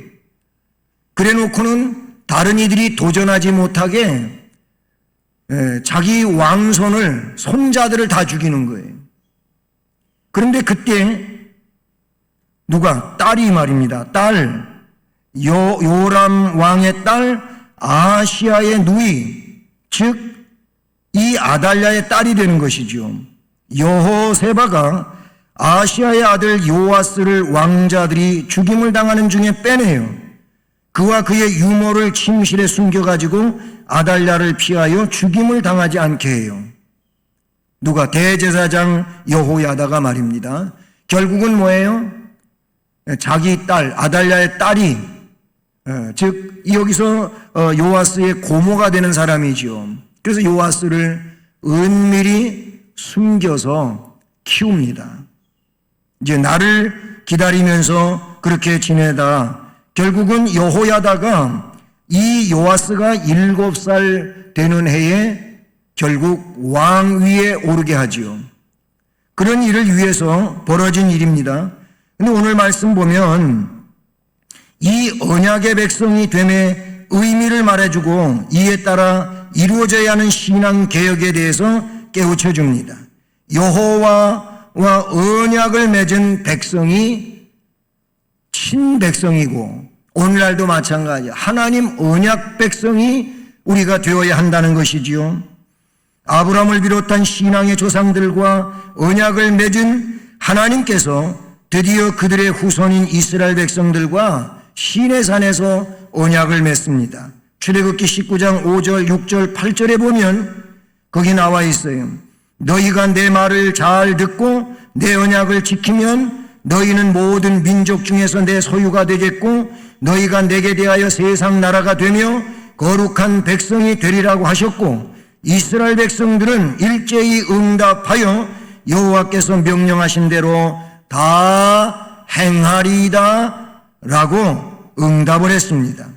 A: 그래 놓고는 다른 이들이 도전하지 못하게 자기 왕손을, 손자들을 다 죽이는 거예요. 그런데 그때 누가? 딸이 말입니다. 요람 왕의 딸 아하시아의 누이, 즉 이 아달랴의 딸이 되는 것이죠. 여호세바가 아시아의 아들 요아스를 왕자들이 죽임을 당하는 중에 빼내요. 그와 그의 유모를 침실에 숨겨가지고 아달랴를 피하여 죽임을 당하지 않게 해요. 누가? 대제사장 여호야다가 말입니다. 결국은 뭐예요? 자기 딸 아달랴의 딸이 즉 여기서 요아스의 고모가 되는 사람이지요. 그래서 요아스를 은밀히 숨겨서 키웁니다. 이제 나를 기다리면서 그렇게 지내다 결국은 여호야다가 이 요아스가 7살 되는 해에 결국 왕 위에 오르게 하지요. 그런 일을 위해서 벌어진 일입니다. 근데 오늘 말씀 보면 이 언약의 백성이 됨의 의미를 말해주고 이에 따라 이루어져야 하는 신앙 개혁에 대해서 깨우쳐 줍니다. 여호와와 언약을 맺은 백성이 친백성이고 오늘날도 마찬가지야. 하나님 언약 백성이 우리가 되어야 한다는 것이지요. 아브라함을 비롯한 신앙의 조상들과 언약을 맺은 하나님께서 드디어 그들의 후손인 이스라엘 백성들과 시내산에서 언약을 맺습니다. 출애굽기 19장 5절, 6절, 8절에 보면 거기 나와 있어요. 너희가 내 말을 잘 듣고 내 언약을 지키면 너희는 모든 민족 중에서 내 소유가 되겠고 너희가 내게 대하여 세상 나라가 되며 거룩한 백성이 되리라고 하셨고 이스라엘 백성들은 일제히 응답하여 여호와께서 명령하신 대로 다 행하리이다 라고 응답을 했습니다.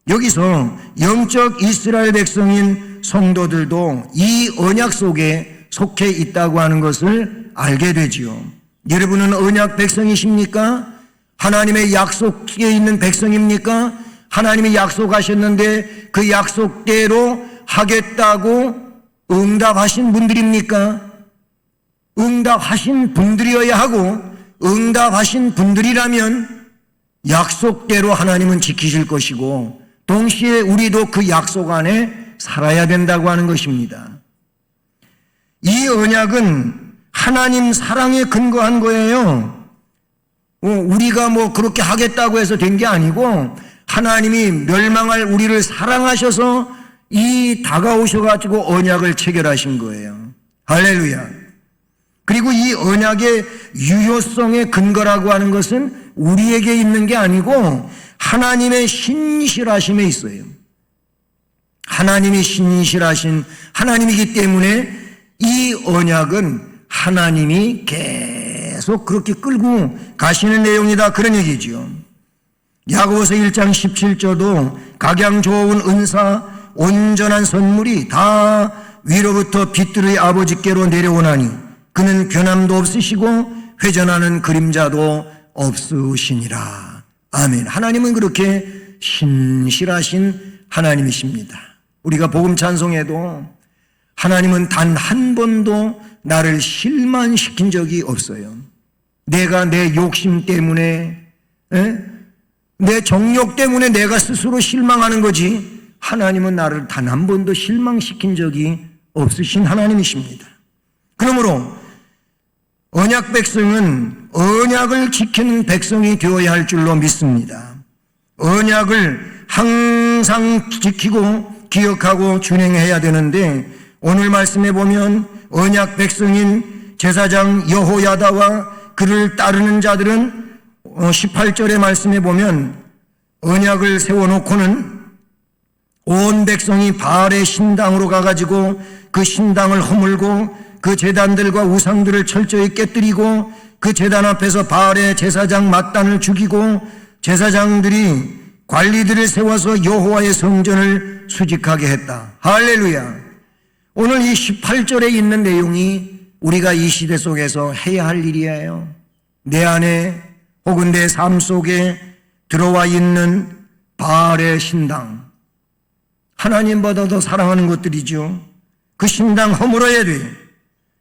A: 여기서 영적 이스라엘 백성인 성도들도 이 언약 속에 속해 있다고 하는 것을 알게 되지요. 여러분은 언약 백성이십니까? 하나님의 약속에 있는 백성입니까? 하나님이 약속하셨는데 그 약속대로 하겠다고 응답하신 분들입니까? 응답하신 분들이어야 하고 응답하신 분들이라면 약속대로 하나님은 지키실 것이고 동시에 우리도 그 약속 안에 살아야 된다고 하는 것입니다. 이 언약은 하나님 사랑에 근거한 거예요. 우리가 뭐 그렇게 하겠다고 해서 된 게 아니고 하나님이 멸망할 우리를 사랑하셔서 이 다가오셔가지고 언약을 체결하신 거예요. 할렐루야. 그리고 이 언약의 유효성의 근거라고 하는 것은 우리에게 있는 게 아니고 하나님의 신실하심에 있어요. 하나님이 신실하신 하나님이기 때문에 이 언약은 하나님이 계속 그렇게 끌고 가시는 내용이다 그런 얘기죠. 야고보서 1장 17절도 각양 좋은 은사 온전한 선물이 다 위로부터 빛들의 아버지께로 내려오나니 그는 변함도 없으시고 회전하는 그림자도 없으시니라. 아멘. 하나님은 그렇게 신실하신 하나님이십니다. 우리가 복음 찬송에도 하나님은 단 한 번도 나를 실망시킨 적이 없어요. 내가 내 욕심 때문에 내 정욕 때문에 내가 스스로 실망하는 거지 하나님은 나를 단 한 번도 실망시킨 적이 없으신 하나님이십니다. 그러므로 언약 백성은 언약을 지키는 백성이 되어야 할 줄로 믿습니다. 언약을 항상 지키고 기억하고 준행해야 되는데 오늘 말씀에 보면 언약 백성인 제사장 여호야다와 그를 따르는 자들은 18절의 말씀에 보면 언약을 세워놓고는 온 백성이 바알의 신당으로 가가지고 그 신당을 허물고 그 제단들과 우상들을 철저히 깨뜨리고 그 제단 앞에서 바알의 제사장 mat단을 죽이고 제사장들이 관리들을 세워서 여호와의 성전을 수직하게 했다. 할렐루야. 오늘 이 18절에 있는 내용이 우리가 이 시대 속에서 해야 할 일이에요. 내 안에 혹은 내 삶 속에 들어와 있는 바알의 신당, 하나님보다 더 사랑하는 것들이죠. 그 신당 허물어야 돼.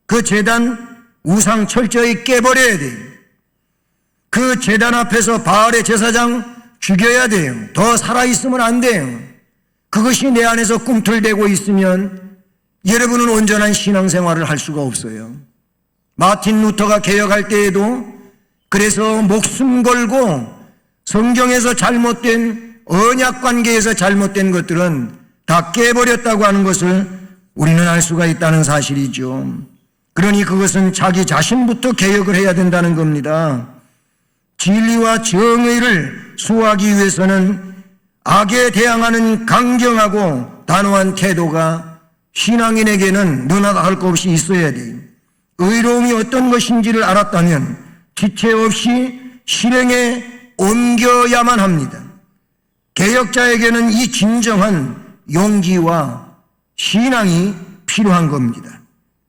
A: 그 제단 우상 철저히 깨버려야 돼. 그 제단 앞에서 바알의 제사장 죽여야 돼요. 더 살아있으면 안 돼요. 그것이 내 안에서 꿈틀대고 있으면 여러분은 온전한 신앙생활을 할 수가 없어요. 마틴 루터가 개혁할 때에도 그래서 목숨 걸고 성경에서 잘못된 언약 관계에서 잘못된 것들은 다 깨버렸다고 하는 것을 우리는 알 수가 있다는 사실이죠. 그러니 그것은 자기 자신부터 개혁을 해야 된다는 겁니다. 진리와 정의를 수호하기 위해서는 악에 대항하는 강경하고 단호한 태도가 신앙인에게는 너나 할 것 없이 있어야 돼요. 의로움이 어떤 것인지를 알았다면 지체 없이 실행에 옮겨야만 합니다. 개혁자에게는 이 진정한 용기와 신앙이 필요한 겁니다.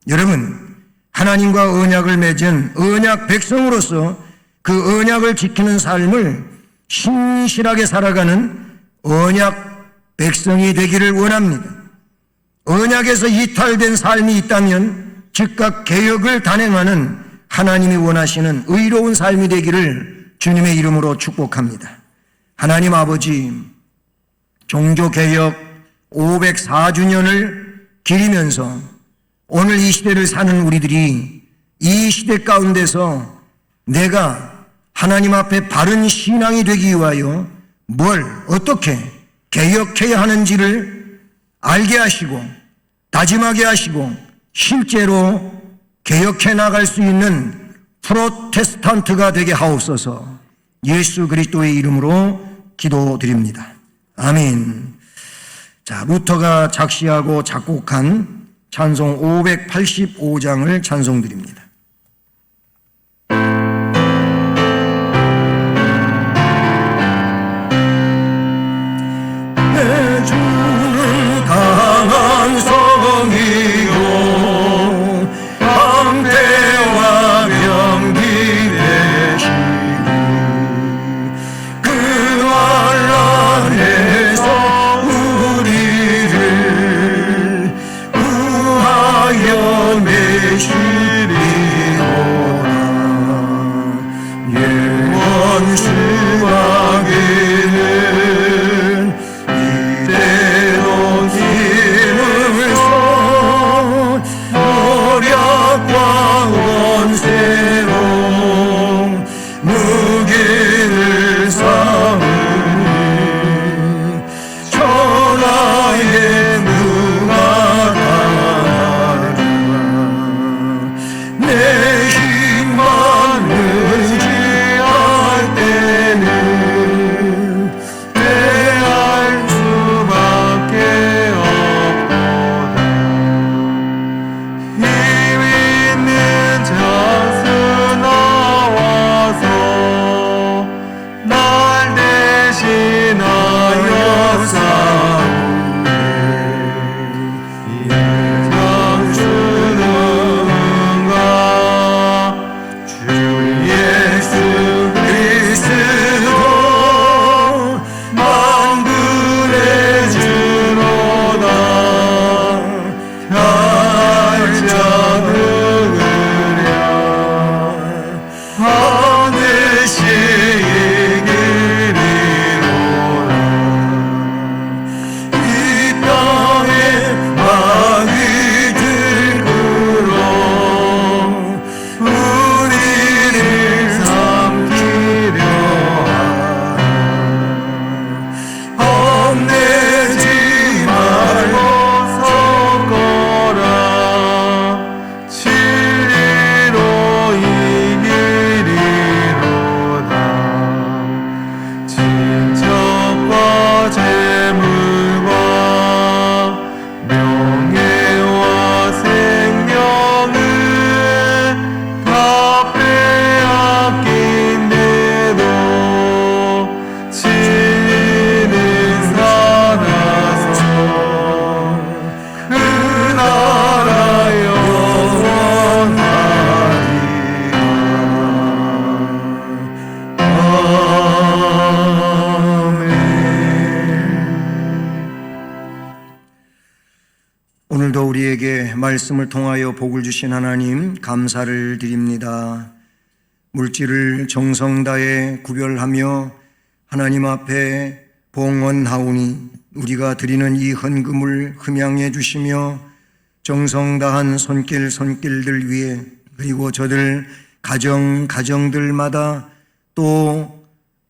A: 여러분, 하나님과 언약을 맺은 언약 백성으로서 그 언약을 지키는 삶을 신실하게 살아가는 언약 백성이 되기를 원합니다. 언약에서 이탈된 삶이 있다면 즉각 개혁을 단행하는 하나님이 원하시는 의로운 삶이 되기를 주님의 이름으로 축복합니다. 하나님 아버지, 종교개혁 504주년을 기리면서 오늘 이 시대를 사는 우리들이 이 시대 가운데서 내가 하나님 앞에 바른 신앙이 되기 위하여 뭘 어떻게 개혁해야 하는지를 알게 하시고 다짐하게 하시고 실제로 개혁해 나갈 수 있는 프로테스탄트가 되게 하옵소서. 예수 그리스도의 이름으로 기도드립니다. 아멘. 자, 루터가 작시하고 작곡한 찬송 585장을 찬송드립니다. 내 주는 강한 성이요 방패와 병기 되시니 그 환난에서 우리를 구하여 내시리로다. 영원 수하기는 이대로 힘을 써 노력과 원세로 무게를 쌓으니 천하의 무가 다하리라. 내 힘만 의지할 때는 패할 수밖에 없도다. 힘 있는 자수 나와서 날 대신하여 싸우네. 장수는가 주 예수 그리스도 만군의 주로다. 할자 누구랴 하늘시 이기리로다. 이 땅에 마귀 들구로 우리를 삼키려 하나. 험내지 말고 섰거라. 진리로 이기리로다. 친척과 재물과 명예와 생명을 다 빼앗긴데도 진리는 살아서 그 나라 오늘도 우리에게 말씀을 통하여 복을 주신 하나님 감사를 드립니다. 물질을 정성 다해 구별하며 하나님 앞에 봉헌하오니 우리가 드리는 이 헌금을 흠양해 주시며 정성 다한 손길들 위해 그리고 저들 가정들마다 또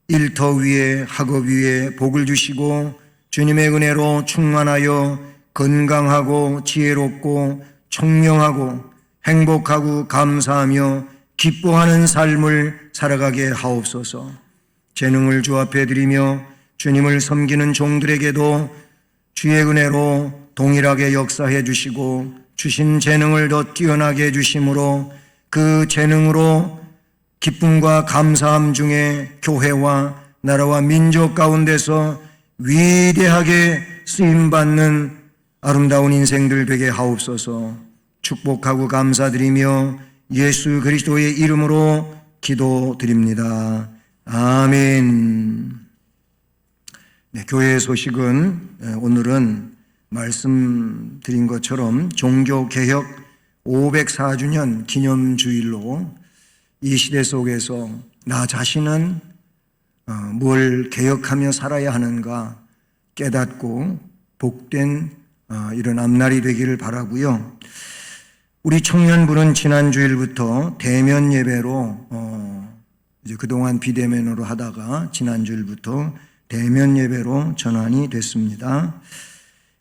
A: 일터 위에 학업 위에 복을 주시고 주님의 은혜로 충만하여 건강하고 지혜롭고 총명하고 행복하고 감사하며 기뻐하는 삶을 살아가게 하옵소서. 재능을 주 앞에 드리며 주님을 섬기는 종들에게도 주의 은혜로 동일하게 역사해 주시고 주신 재능을 더 뛰어나게 해 주심으로 그 재능으로 기쁨과 감사함 중에 교회와 나라와 민족 가운데서 위대하게 쓰임받는 아름다운 인생들 되게 하옵소서. 축복하고 감사드리며 예수 그리스도의 이름으로 기도드립니다. 아멘. 네, 교회의 소식은 오늘은 말씀드린 것처럼 종교개혁 504주년 기념주일로 이 시대 속에서 나 자신은 뭘 개혁하며 살아야 하는가 깨닫고 복된 이런 앞날이 되기를 바라고요. 우리 청년부는 지난 주일부터 대면 예배로 이제 그동안 비대면으로 하다가 지난 주일부터 대면 예배로 전환이 됐습니다.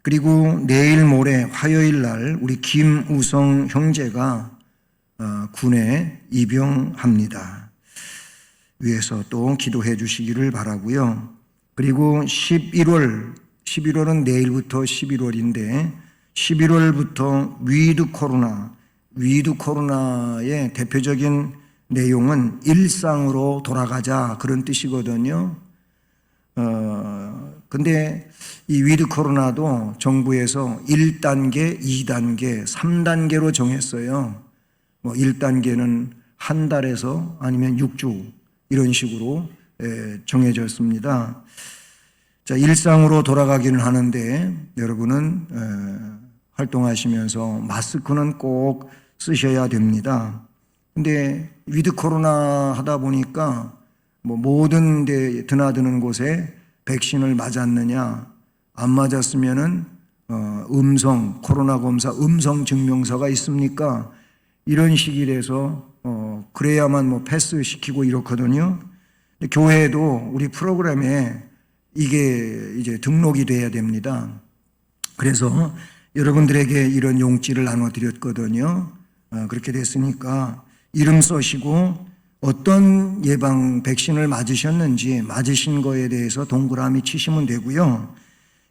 A: 그리고 내일 모레 화요일 날 우리 김우성 형제가 군에 입영합니다. 위해서 또 기도해 주시기를 바라고요. 그리고 11월은 내일부터 11월인데 11월부터 위드 코로나의 대표적인 내용은 일상으로 돌아가자 그런 뜻이거든요. 근데 이 위드 코로나도 정부에서 1단계, 2단계, 3단계로 정했어요. 뭐 1단계는 한 달에서 아니면 6주 이런 식으로 정해졌습니다. 자, 일상으로 돌아가기는 하는데 여러분은 활동하시면서 마스크는 꼭 쓰셔야 됩니다. 근데 위드 코로나 하다 보니까 뭐 모든 데 드나드는 곳에 백신을 맞았느냐 안 맞았으면은 코로나 검사 음성 증명서가 있습니까? 이런 식이 돼서 그래야만 뭐 패스 시키고 이렇거든요. 근데 교회도 우리 프로그램에 이게 이제 등록이 돼야 됩니다. 그래서 여러분들에게 이런 용지를 나눠드렸거든요. 그렇게 됐으니까 이름 써시고 어떤 예방 백신을 맞으셨는지 맞으신 거에 대해서 동그라미 치시면 되고요.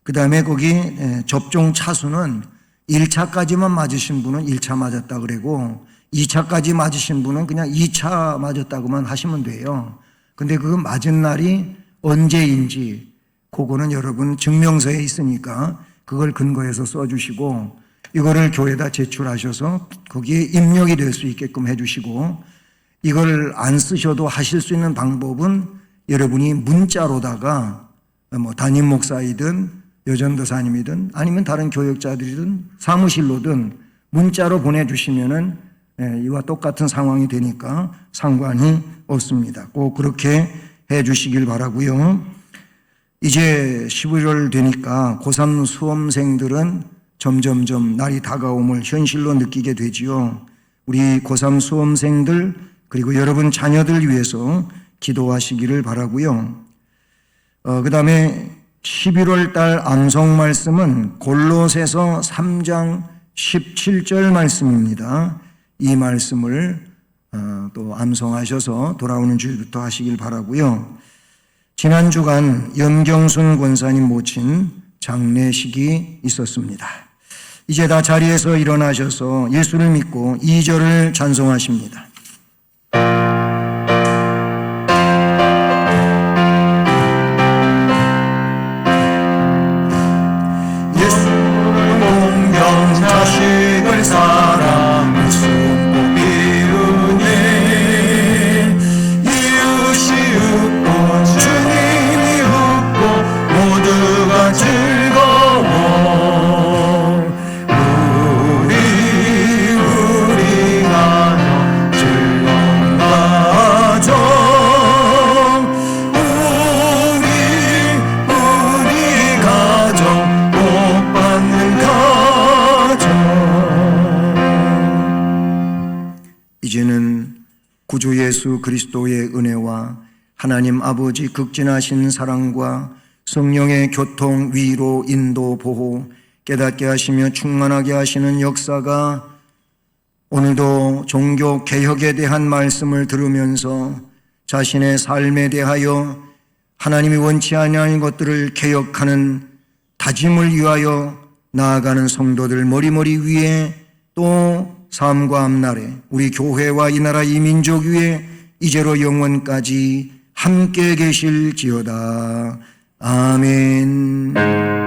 A: 그 다음에 거기 접종 차수는 1차까지만 맞으신 분은 1차 맞았다 그러고 2차까지 맞으신 분은 그냥 2차 맞았다고만 하시면 돼요. 근데 그 맞은 날이 언제인지 그거는 여러분 증명서에 있으니까 그걸 근거해서 써주시고 이거를 교회에다 제출하셔서 거기에 입력이 될 수 있게끔 해주시고 이걸 안 쓰셔도 하실 수 있는 방법은 여러분이 문자로다가 뭐 담임 목사이든 여전도사님이든 아니면 다른 교역자들이든 사무실로든 문자로 보내주시면은 이와 똑같은 상황이 되니까 상관이 없습니다. 꼭 그렇게 해 주시길 바라고요. 이제 11월 되니까 고3 수험생들은 점점점 날이 다가옴을 현실로 느끼게 되지요. 우리 고3 수험생들 그리고 여러분 자녀들 위해서 기도하시기를 바라고요. 그 다음에 11월 달 암송 말씀은 골로새서 3장 17절 말씀입니다. 이 말씀을 또 암송하셔서 돌아오는 주일부터 하시길 바라고요. 지난 주간 염경순 권사님 모친 장례식이 있었습니다. 이제 다 자리에서 일어나셔서 예수를 믿고 2절을 찬송하십니다. 예수를 공경 자식을 사랑을 숨고 비우네 이웃이 웃고 주님이 웃고 모두가 즐거워 우리 가정 구주 예수 그리스도의 은혜와 하나님 아버지 극진하신 사랑과 성령의 교통, 위로, 인도, 보호, 깨닫게 하시며 충만하게 하시는 역사가 오늘도 종교 개혁에 대한 말씀을 들으면서 자신의 삶에 대하여 하나님이 원치 아니하는 것들을 개혁하는 다짐을 위하여 나아가는 성도들 머리머리 위에 또 삶과 앞날에 우리 교회와 이 나라 이 민족 위에 이제로 영원까지 함께 계실지어다. 아멘.